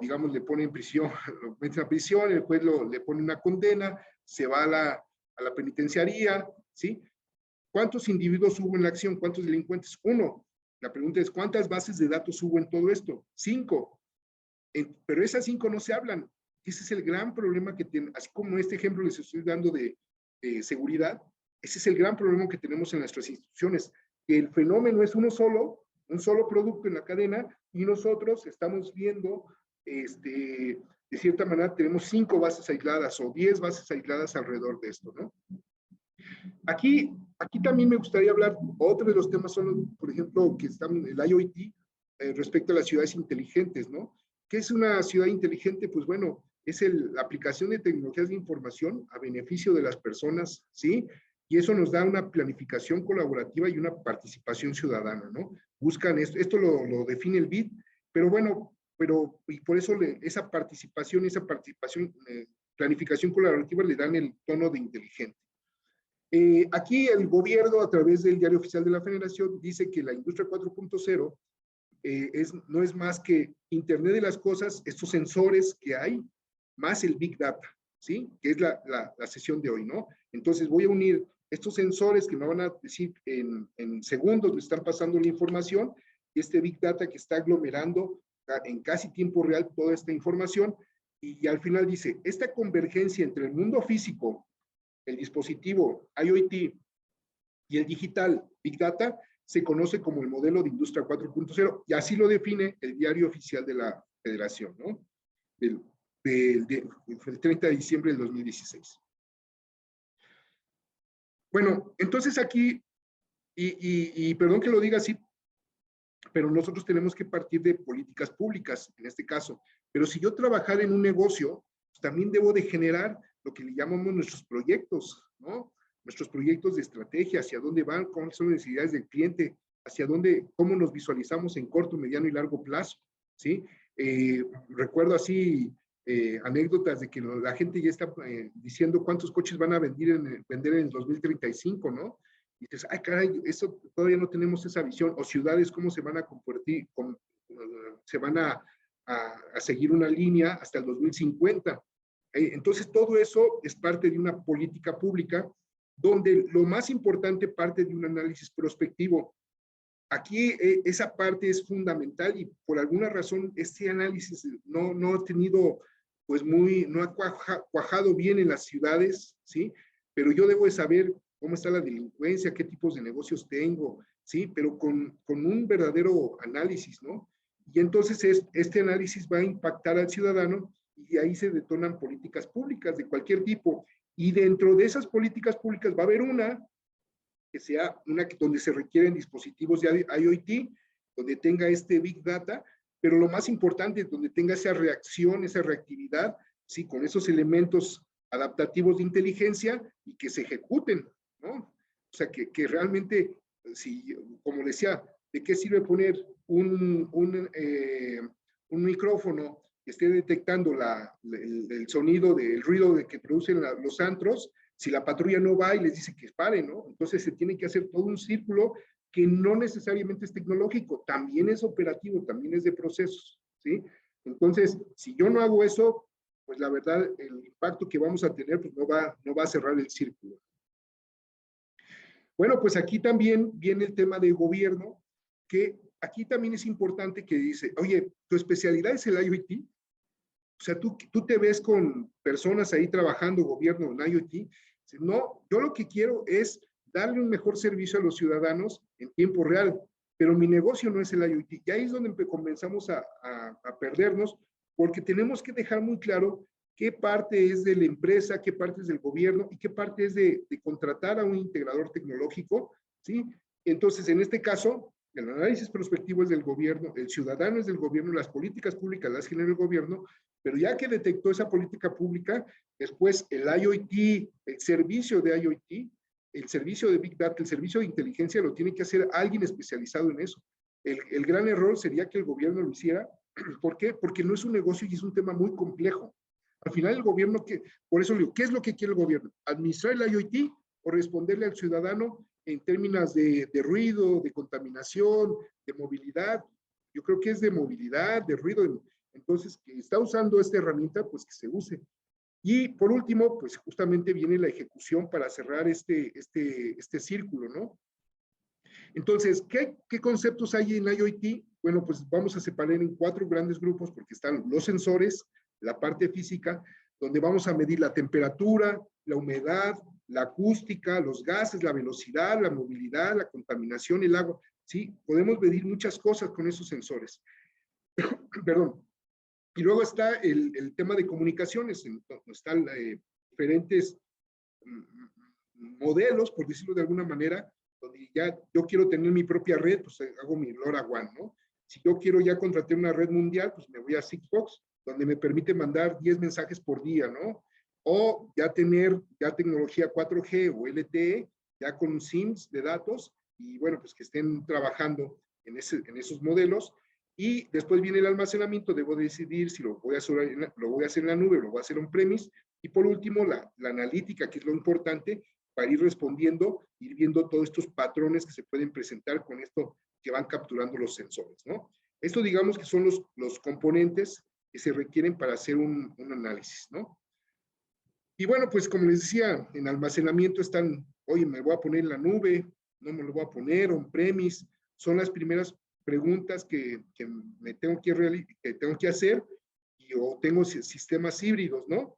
digamos, le pone en prisión, lo mete a prisión, el juez le pone una condena, se va a la penitenciaría, ¿sí? ¿Cuántos individuos hubo en la acción? ¿Cuántos delincuentes? 1. La pregunta es, ¿cuántas bases de datos hubo en todo esto? 5. Pero esas 5 no se hablan. Ese es el gran problema que tiene, así como este ejemplo les estoy dando de seguridad, ese es el gran problema que tenemos en nuestras instituciones, que el fenómeno es un solo producto en la cadena, y nosotros estamos viendo, de cierta manera, tenemos 5 bases aisladas o 10 bases aisladas alrededor de esto, ¿no? Aquí también me gustaría hablar, otro de los temas son, por ejemplo, que están en el IoT, respecto a las ciudades inteligentes, ¿no? ¿Qué es una ciudad inteligente? Pues bueno, es la aplicación de tecnologías de información a beneficio de las personas, ¿sí? Y eso nos da una planificación colaborativa y una participación ciudadana, ¿no? Buscan esto lo define el BID, pero bueno, y por eso esa participación, planificación colaborativa le dan el tono de inteligente. Aquí el gobierno, a través del Diario Oficial de la Federación, dice que la industria 4.0 no es más que Internet de las cosas, estos sensores que hay, más el Big Data, ¿sí? Que es la sesión de hoy, ¿no? Entonces voy a unir estos sensores que me van a decir en segundos, me están pasando la información, y este Big Data que está aglomerando en casi tiempo real toda esta información, y al final dice, esta convergencia entre el mundo físico, el dispositivo IoT y el digital Big Data se conoce como el modelo de industria 4.0, y así lo define el Diario Oficial de la Federación, ¿no? El 30 de diciembre del 2016. Bueno, entonces aquí, y perdón que lo diga así, pero nosotros tenemos que partir de políticas públicas, en este caso. Pero si yo trabajara en un negocio, pues también debo de generar lo que le llamamos nuestros proyectos, ¿no? Nuestros proyectos de estrategia, hacia dónde van, cuáles son las necesidades del cliente, hacia dónde, cómo nos visualizamos en corto, mediano y largo plazo, ¿sí? Recuerdo así anécdotas de que la gente ya está diciendo cuántos coches van a vender en el 2035, ¿no? Y dices, ay, caray, eso todavía no tenemos esa visión. O ciudades, cómo se van a convertir, se van a seguir una línea hasta el 2050. Entonces, todo eso es parte de una política pública donde lo más importante parte de un análisis prospectivo. Aquí esa parte es fundamental, y por alguna razón este análisis no ha tenido, pues no ha cuajado bien en las ciudades, ¿sí? Pero yo debo de saber cómo está la delincuencia, qué tipos de negocios tengo, ¿sí? Pero con un verdadero análisis, ¿no? Y entonces este análisis va a impactar al ciudadano, y ahí se detonan políticas públicas de cualquier tipo. Y dentro de esas políticas públicas va a haber una que sea una donde se requieren dispositivos de IoT, donde tenga este Big Data, pero lo más importante, donde tenga esa reacción, esa reactividad, ¿sí? Con esos elementos adaptativos de inteligencia y que se ejecuten, ¿no? O sea, que realmente, si, como decía, ¿de qué sirve poner un micrófono que esté detectando el sonido del ruido que producen los antros, si la patrulla no va y les dice que paren, ¿no? Entonces se tiene que hacer todo un círculo que no necesariamente es tecnológico, también es operativo, también es de procesos, ¿sí? Entonces, si yo no hago eso, pues la verdad, el impacto que vamos a tener, pues no va a cerrar el círculo. Bueno, pues aquí también viene el tema de gobierno, que aquí también es importante que dice, oye, ¿tu especialidad es el IoT? O sea, tú te ves con personas ahí trabajando, gobierno en IoT. No, yo lo que quiero es darle un mejor servicio a los ciudadanos en tiempo real, pero mi negocio no es el IoT. Y ahí es donde comenzamos a perdernos, porque tenemos que dejar muy claro qué parte es de la empresa, qué parte es del gobierno y qué parte es de contratar a un integrador tecnológico, ¿sí? Entonces, en este caso, el análisis prospectivo es del gobierno, el ciudadano es del gobierno, las políticas públicas las genera el gobierno, pero ya que detectó esa política pública, después el IoT, el servicio de IoT, el servicio de Big Data, el servicio de inteligencia lo tiene que hacer alguien especializado en eso. El gran error sería que el gobierno lo hiciera. ¿Por qué? Porque no es un negocio y es un tema muy complejo. Al final el gobierno, por eso le digo, ¿qué es lo que quiere el gobierno? ¿Administrar el IoT o responderle al ciudadano en términos de ruido, de contaminación, de movilidad? Yo creo que es de movilidad, de ruido. Entonces, que está usando esta herramienta, pues que se use. Y por último, pues justamente viene la ejecución para cerrar este círculo, ¿no? Entonces, ¿qué conceptos hay en IoT? Bueno, pues vamos a separar en 4 grandes grupos porque están los sensores, la parte física, donde vamos a medir la temperatura, la humedad, la acústica, los gases, la velocidad, la movilidad, la contaminación, el agua. Sí, podemos medir muchas cosas con esos sensores. Perdón. Y luego está el tema de comunicaciones, están diferentes modelos, por decirlo de alguna manera, donde ya yo quiero tener mi propia red, pues hago mi LoRaWAN, ¿no? Si yo quiero ya contratar una red mundial, pues me voy a Sigfox, donde me permite mandar 10 mensajes por día, ¿no? O ya tener ya tecnología 4G o LTE, ya con SIMs de datos, y bueno, pues que estén trabajando en esos modelos. Y después viene el almacenamiento, debo decidir si lo voy a hacer en la nube o lo voy a hacer on-premise. Y por último, la analítica, que es lo importante, para ir respondiendo, ir viendo todos estos patrones que se pueden presentar con esto que van capturando los sensores, ¿no? Esto digamos que son los componentes que se requieren para hacer un análisis, ¿no? Y bueno, pues como les decía, en almacenamiento están, oye, me voy a poner en la nube, no me lo voy a poner, on-premise, son las primeras preguntas que me tengo que hacer, y o tengo sistemas híbridos, ¿no?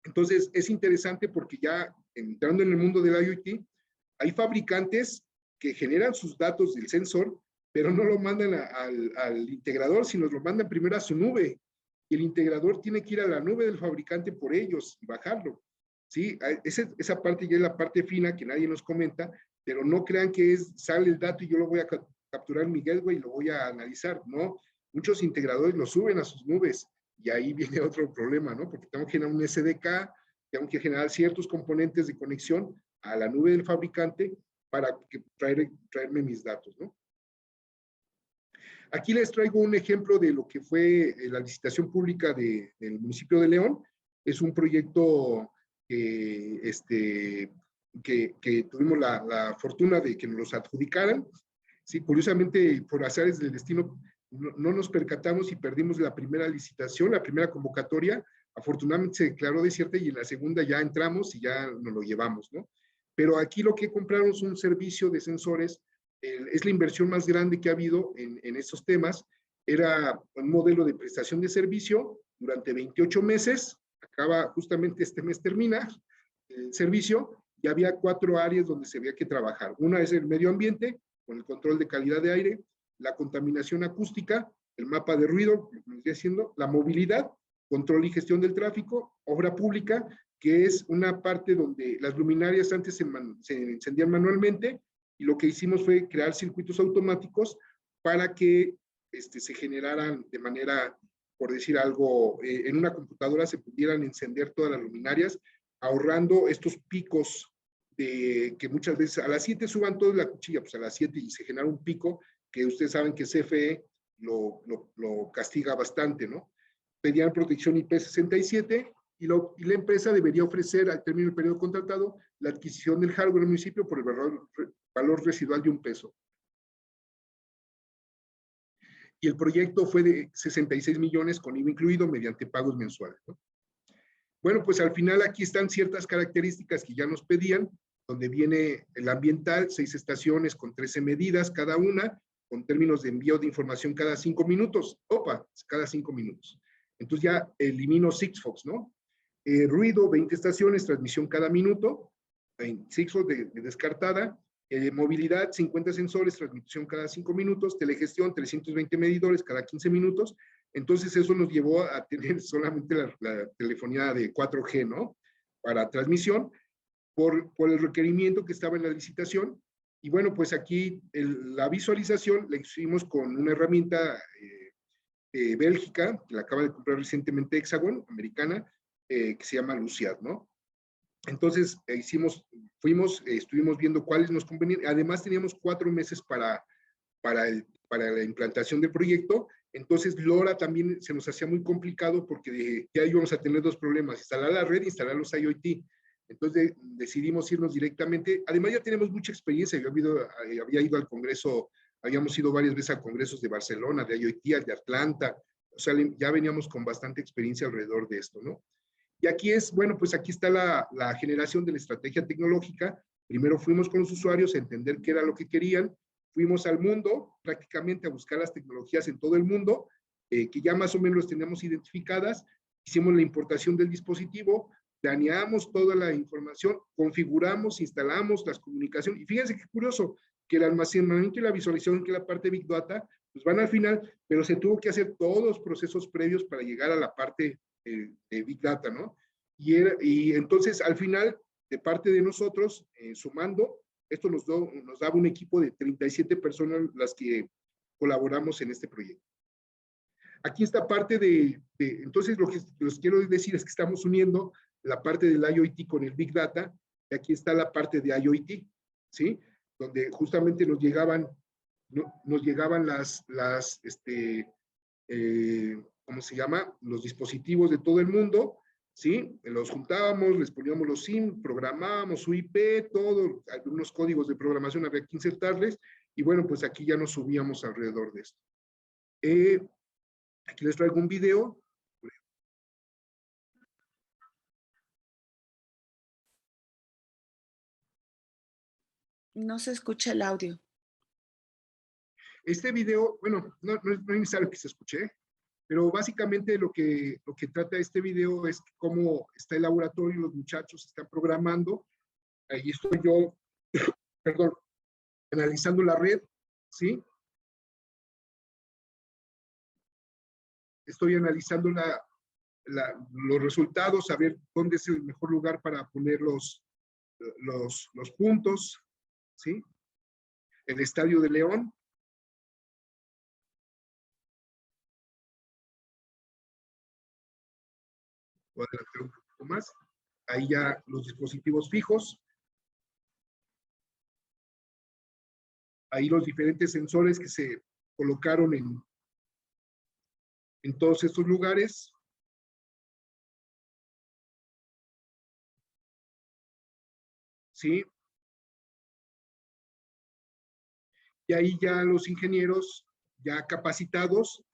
Entonces, es interesante porque ya entrando en el mundo del IoT, hay fabricantes que generan sus datos del sensor, pero no lo mandan al integrador, sino lo mandan primero a su nube. Y el integrador tiene que ir a la nube del fabricante por ellos y bajarlo. ¿Sí? Esa parte ya es la parte fina que nadie nos comenta, pero no crean que sale el dato y yo lo voy a capturar en mi gateway y lo voy a analizar. No, muchos integradores lo suben a sus nubes. Y ahí viene otro problema, ¿no? Porque tengo que generar un SDK, tengo que generar ciertos componentes de conexión a la nube del fabricante para traerme mis datos, ¿no? Aquí les traigo un ejemplo de lo que fue la licitación pública del municipio de León. Es un proyecto que tuvimos la fortuna de que nos los adjudicaran. Sí, curiosamente, por azares del destino, no nos percatamos y perdimos la primera licitación, la primera convocatoria. Afortunadamente se declaró desierta y en la segunda ya entramos y ya nos lo llevamos, ¿no? Pero aquí lo que compraron es un servicio de sensores, es la inversión más grande que ha habido en estos temas. Era un modelo de prestación de servicio durante 28 meses, acaba justamente este mes termina el servicio, y había 4 áreas donde se había que trabajar. Una es el medio ambiente, con el control de calidad de aire, la contaminación acústica, el mapa de ruido, como estoy diciendo, la movilidad, control y gestión del tráfico, obra pública, que es una parte donde las luminarias antes se encendían manualmente, y lo que hicimos fue crear circuitos automáticos para que se generaran de manera, por decir algo, en una computadora se pudieran encender todas las luminarias, ahorrando estos picos de que muchas veces a las 7 suban toda la cuchilla, pues a las 7 y se genera un pico que ustedes saben que CFE lo castiga bastante, ¿no? Pedían protección IP67 y la empresa debería ofrecer al término del periodo contratado la adquisición del hardware del municipio por el valor residual de $1. Y el proyecto fue de 66 millones con IVA incluido mediante pagos mensuales, ¿no? Bueno, pues al final aquí están ciertas características que ya nos pedían, donde viene el ambiental, 6 estaciones con 13 medidas cada una, con términos de envío de información cada 5 minutos. Opa, cada 5 minutos. Entonces ya elimino Sigfox, ¿no? Ruido, 20 estaciones, transmisión cada minuto, Sigfox de descartada, movilidad, 50 sensores, transmisión cada 5 minutos, telegestión, 320 medidores cada 15 minutos. Entonces eso nos llevó a tener solamente la telefonía de 4G, ¿no? Para transmisión, por el requerimiento que estaba en la licitación. Y bueno, pues aquí la visualización la hicimos con una herramienta Bélgica, que la acaba de comprar recientemente Hexagon, americana, que se llama Luciad, ¿no? Entonces, estuvimos viendo cuáles nos convenían. Además, teníamos 4 meses para la implantación del proyecto. Entonces, LoRa también se nos hacía muy complicado porque ya íbamos a tener 2 problemas, instalar la red, instalar los IoT. Entonces, decidimos irnos directamente. Además, ya tenemos mucha experiencia. Yo había ido al Congreso, habíamos ido varias veces a congresos de Barcelona, de IoT, de Atlanta. O sea, ya veníamos con bastante experiencia alrededor de esto, ¿no? Y aquí bueno, pues aquí está la generación de la estrategia tecnológica. Primero fuimos con los usuarios a entender qué era lo que querían. Fuimos al mundo prácticamente a buscar las tecnologías en todo el mundo, que ya más o menos las tenemos identificadas. Hicimos la importación del dispositivo, planeamos toda la información, configuramos, instalamos las comunicaciones. Y fíjense qué curioso, que el almacenamiento y la visualización, que es la parte de Big Data, pues van al final, pero se tuvo que hacer todos los procesos previos para llegar a la parte de Big Data, ¿no? Y entonces, al final, de parte de nosotros, sumando, esto nos daba un equipo de 37 personas las que colaboramos en este proyecto. Aquí esta parte entonces lo que les quiero decir es que estamos uniendo la parte del IoT con el Big Data, y aquí está la parte de IoT, ¿sí? Donde justamente nos llegaban ¿cómo se llama? Los dispositivos de todo el mundo, ¿sí? Los juntábamos, les poníamos los SIM, programábamos su IP, todo, algunos códigos de programación había que insertarles, y bueno, pues aquí ya nos subíamos alrededor de esto. Aquí les traigo un video. No se escucha el audio. Este video, bueno, no es necesario que se escuche, pero básicamente lo que trata este video es cómo está el laboratorio, los muchachos están programando. Ahí estoy yo, perdón, analizando la red, ¿sí? Estoy analizando los resultados, a ver dónde es el mejor lugar para poner los puntos, ¿sí? El Estadio de León. Voy a adelantar un poquito más. Ahí ya los dispositivos fijos. Ahí los diferentes sensores que se colocaron en todos estos lugares. ¿Sí? Y ahí ya los ingenieros ya capacitados,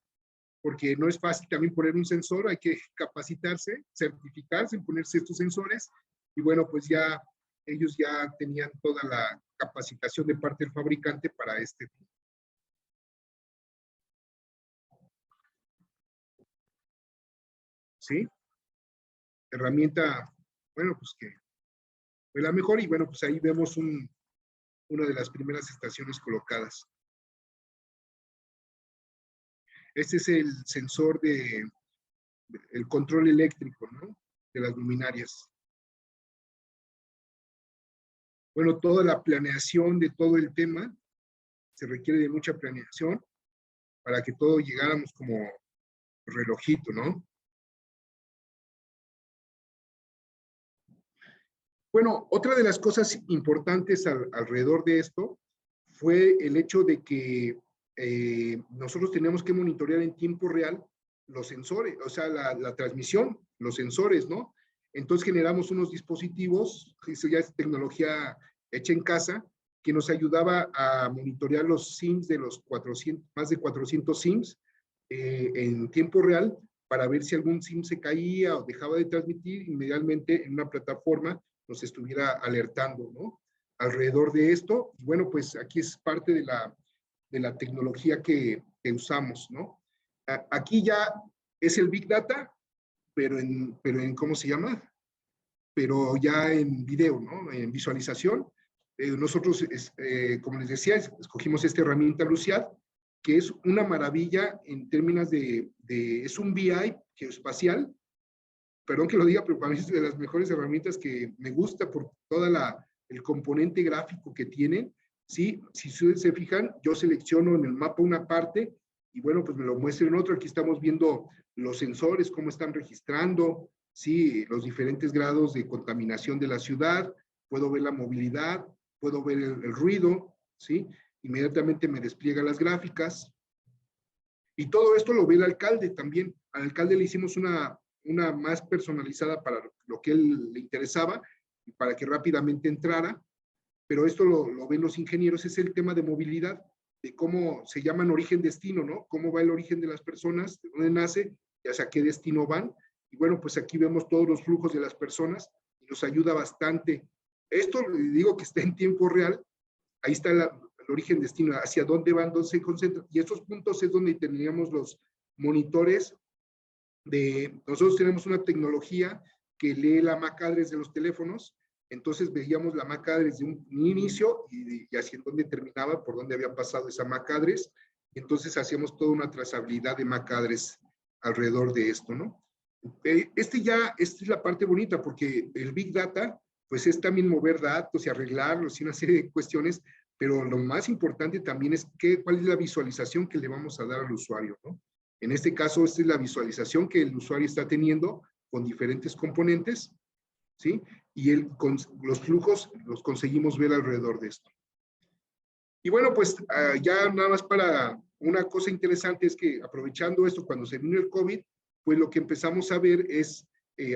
porque no es fácil también poner un sensor, hay que capacitarse, certificarse en ponerse estos sensores, y bueno, pues ya ellos ya tenían toda la capacitación de parte del fabricante para este fin. ¿Sí? Herramienta, bueno, pues que fue la mejor, y bueno, pues ahí vemos una de las primeras estaciones colocadas. Este es el sensor el control eléctrico, ¿no? De las luminarias. Bueno, toda la planeación de todo el tema se requiere de mucha planeación para que todo llegáramos como relojito, ¿no? Bueno, otra de las cosas importantes alrededor de esto fue el hecho de que nosotros teníamos que monitorear en tiempo real los sensores, o sea, la transmisión, los sensores, ¿no? Entonces generamos unos dispositivos, eso ya es tecnología hecha en casa, que nos ayudaba a monitorear los SIMs de los más de 400 SIMs en tiempo real, para ver si algún SIM se caía o dejaba de transmitir, inmediatamente en una plataforma nos estuviera alertando, ¿no? Alrededor de esto. Y bueno, pues aquí es parte de la tecnología que usamos, ¿no? Aquí ya Es el Big Data, pero en ¿cómo se llama? Pero ya en video, ¿no? En visualización. Nosotros, como les decía, escogimos esta herramienta Luciad, que es una maravilla en términos es un BI geoespacial. Perdón que lo diga, pero para mí es de las mejores herramientas que me gusta por toda el componente gráfico que tiene. ¿Sí? Si ustedes se fijan, yo selecciono en el mapa una parte y bueno, pues me lo muestra en otro. Aquí estamos viendo los sensores, cómo están registrando, ¿sí? Los diferentes grados de contaminación de la ciudad. Puedo ver la movilidad, puedo ver el ruido, ¿sí? Inmediatamente me despliega las gráficas. Y todo esto lo ve el alcalde también. Al alcalde le hicimos una más personalizada para lo que él le interesaba y para que rápidamente entrara. Pero esto lo ven los ingenieros, es el tema de movilidad, de cómo se llaman origen-destino, ¿no? Cómo va el origen de las personas, de dónde nace, y hacia qué destino van. Y bueno, pues aquí vemos todos los flujos de las personas y nos ayuda bastante. Esto, digo que está en tiempo real, ahí está el origen-destino, hacia dónde van, dónde se concentran. Y estos puntos es donde teníamos los monitores nosotros tenemos una tecnología que lee la MAC address de los teléfonos. Entonces veíamos la MAC address de un inicio y hacia dónde terminaba, por dónde había pasado esa MAC address. Y entonces hacíamos toda una trazabilidad de MAC address alrededor de esto, ¿no? Esta es la parte bonita, porque el Big Data, pues es también mover datos y arreglarlos y una serie de cuestiones, pero lo más importante también es cuál es la visualización que le vamos a dar al usuario, ¿no? En este caso, esta es la visualización que el usuario está teniendo con diferentes componentes, ¿sí? Y con los flujos los conseguimos ver alrededor de esto. Y bueno, pues ya nada más para una cosa interesante es que aprovechando esto, cuando se vino el COVID, pues lo que empezamos a ver es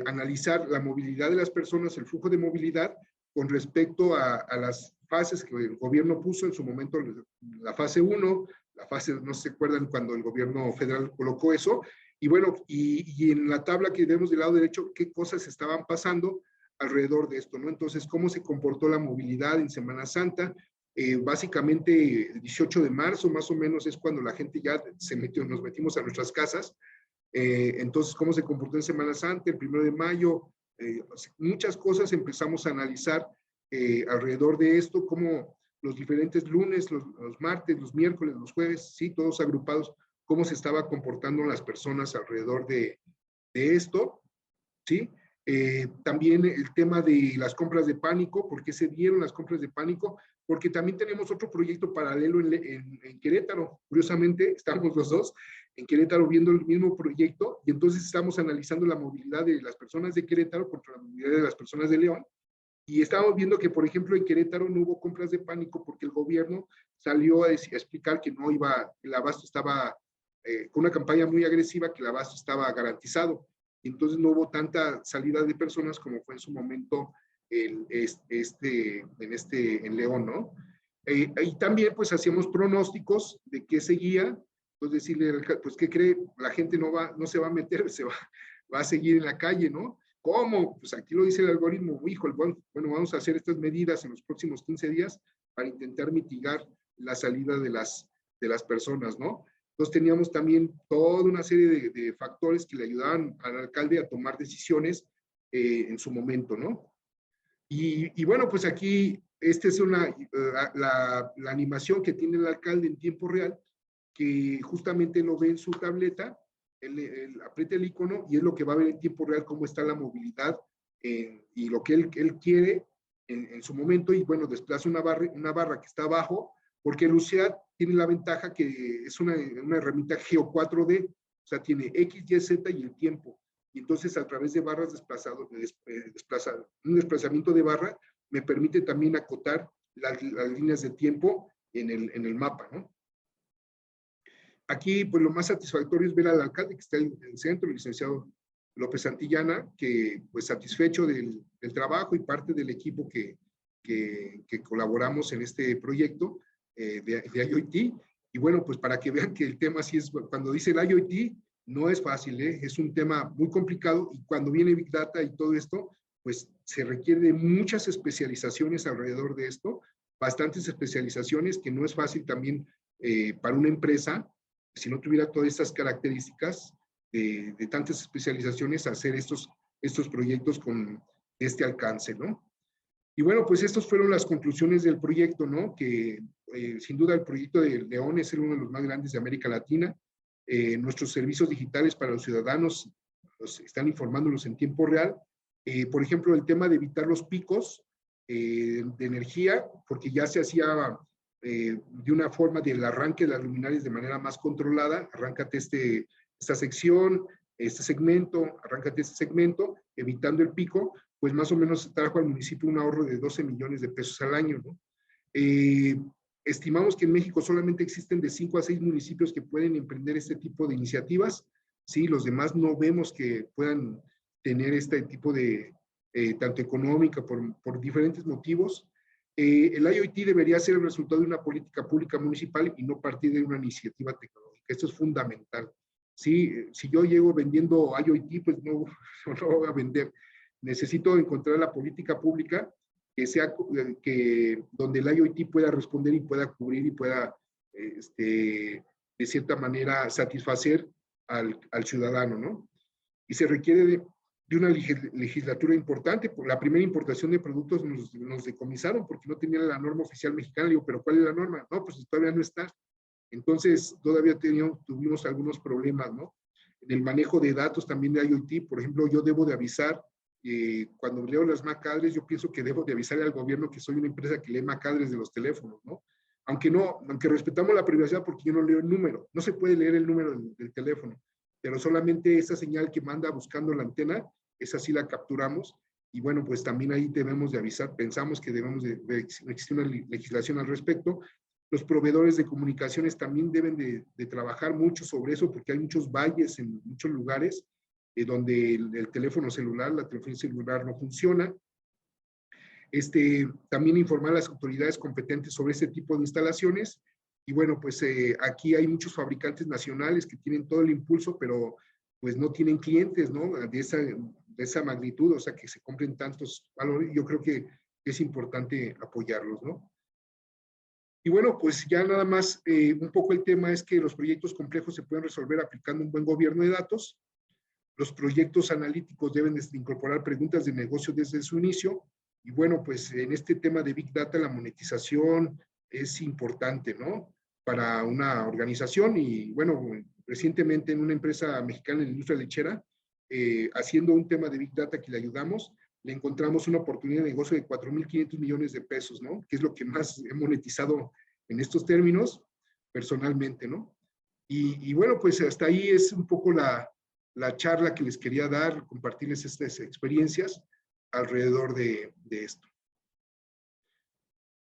analizar la movilidad de las personas, el flujo de movilidad con respecto a las fases que el gobierno puso en su momento, la fase 1, la fase, no se acuerdan cuando el gobierno federal colocó eso, y bueno, y en la tabla que vemos del lado derecho, qué cosas estaban pasando alrededor de esto, ¿no? Entonces, cómo se comportó la movilidad en Semana Santa. Básicamente, el 18 de marzo, más o menos, es cuando la gente ya nos metimos a nuestras casas. Entonces, cómo se comportó en Semana Santa, el 1 de mayo, muchas cosas empezamos a analizar alrededor de esto, cómo los diferentes lunes, los martes, los miércoles, los jueves, sí, todos agrupados, cómo se estaba comportando las personas alrededor de esto, ¿sí? También el tema de las compras de pánico, ¿por qué se dieron las compras de pánico? Porque también tenemos otro proyecto paralelo en Querétaro. Curiosamente, estamos los dos en Querétaro viendo el mismo proyecto y entonces estamos analizando la movilidad de las personas de Querétaro contra la movilidad de las personas de León. Y estábamos viendo que, por ejemplo, en Querétaro no hubo compras de pánico porque el gobierno salió a explicar que no iba, el abasto estaba con una campaña muy agresiva, que el abasto estaba garantizado. Entonces no hubo tanta salida de personas como fue en su momento en León, ¿no? Y también pues hacíamos pronósticos de qué seguía, pues decirle, pues ¿qué cree? La gente no se va a meter, va a seguir en la calle, ¿no? ¿Cómo? Pues aquí lo dice el algoritmo, hijo, bueno, vamos a hacer estas medidas en los próximos 15 días para intentar mitigar la salida de las personas, ¿no? Entonces teníamos también toda una serie de factores que le ayudaban al alcalde a tomar decisiones en su momento, ¿no? Y bueno, pues aquí, esta es la animación que tiene el alcalde en tiempo real, que justamente lo ve en su tableta, él aprieta el icono y es lo que va a ver en tiempo real cómo está la movilidad y lo que él quiere en su momento, y bueno, desplaza una barra que está abajo, porque Luciad tiene la ventaja que es una herramienta Geo 4D, o sea, tiene X, Y, Z y el tiempo. Y entonces a través de barras un desplazamiento de barra me permite también acotar las líneas de tiempo en el mapa, ¿no? Aquí, pues lo más satisfactorio es ver al alcalde que está en el centro, el licenciado López Santillana, que pues satisfecho del trabajo y parte del equipo que colaboramos en este proyecto de IoT. Y bueno, pues para que vean que el tema sí es, cuando dice el IoT, no es fácil, es un tema muy complicado, y cuando viene Big Data y todo esto, pues se requiere de muchas especializaciones alrededor de esto, bastantes especializaciones, que no es fácil también para una empresa, si no tuviera todas estas características, de tantas especializaciones a hacer estos proyectos con este alcance, ¿no? Y bueno, pues estas fueron las conclusiones del proyecto, ¿no? Que sin duda el proyecto de León es uno de los más grandes de América Latina. Nuestros servicios digitales para los ciudadanos están informándolos en tiempo real. Por ejemplo, el tema de evitar los picos de energía, porque ya se hacía de una forma del arranque de las luminarias de manera más controlada. Arráncate esta sección, este segmento, arráncate este segmento, evitando el pico, pues más o menos trajo al municipio un ahorro de 12 millones de pesos al año, ¿no? Estimamos que en México solamente existen de 5 a 6 municipios que pueden emprender este tipo de iniciativas, ¿sí? Los demás no vemos que puedan tener este tipo de, tanto económica, por diferentes motivos. El IoT debería ser el resultado de una política pública municipal y no partir de una iniciativa tecnológica. Esto es fundamental. ¿Sí? Si yo llego vendiendo IoT, pues no lo voy a vender. Necesito encontrar la política pública que sea donde el IoT pueda responder y pueda cubrir y pueda, de cierta manera, satisfacer al ciudadano, ¿no? Y se requiere de una legislatura importante. Por la primera importación de productos nos decomisaron porque no tenían la norma oficial mexicana. Digo, ¿pero cuál es la norma? No, pues todavía no está. Entonces, todavía tuvimos algunos problemas, ¿no? En el manejo de datos también de IoT, por ejemplo, yo debo de avisar, cuando leo las MAC address, yo pienso que debo de avisarle al gobierno que soy una empresa que lee MAC address de los teléfonos, ¿no? Aunque respetamos la privacidad porque yo no leo el número, no se puede leer el número del teléfono, pero solamente esa señal que manda buscando la antena, esa sí la capturamos, y bueno, pues también ahí debemos de avisar, pensamos que debemos de existir una legislación al respecto. Los proveedores de comunicaciones también deben de trabajar mucho sobre eso, porque hay muchos valles en muchos lugares donde el teléfono celular, la telefonía celular no funciona. También informar a las autoridades competentes sobre este tipo de instalaciones. Y bueno, pues aquí hay muchos fabricantes nacionales que tienen todo el impulso, pero pues no tienen clientes, ¿no? De esa magnitud, o sea, que se compren tantos valores. Yo creo que es importante apoyarlos, ¿no? Y bueno, pues ya nada más, un poco el tema es que los proyectos complejos se pueden resolver aplicando un buen gobierno de datos. Los proyectos analíticos deben incorporar preguntas de negocio desde su inicio. Y bueno, pues en este tema de Big Data, la monetización es importante, ¿no? Para una organización. Y bueno, recientemente en una empresa mexicana en la industria lechera, haciendo un tema de Big Data que le ayudamos, le encontramos una oportunidad de negocio de 4,500 millones de pesos, ¿no? Que es lo que más he monetizado en estos términos personalmente, ¿no? Y bueno, pues hasta ahí es un poco la charla que les quería dar, compartirles estas experiencias alrededor de esto.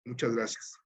Muchas gracias.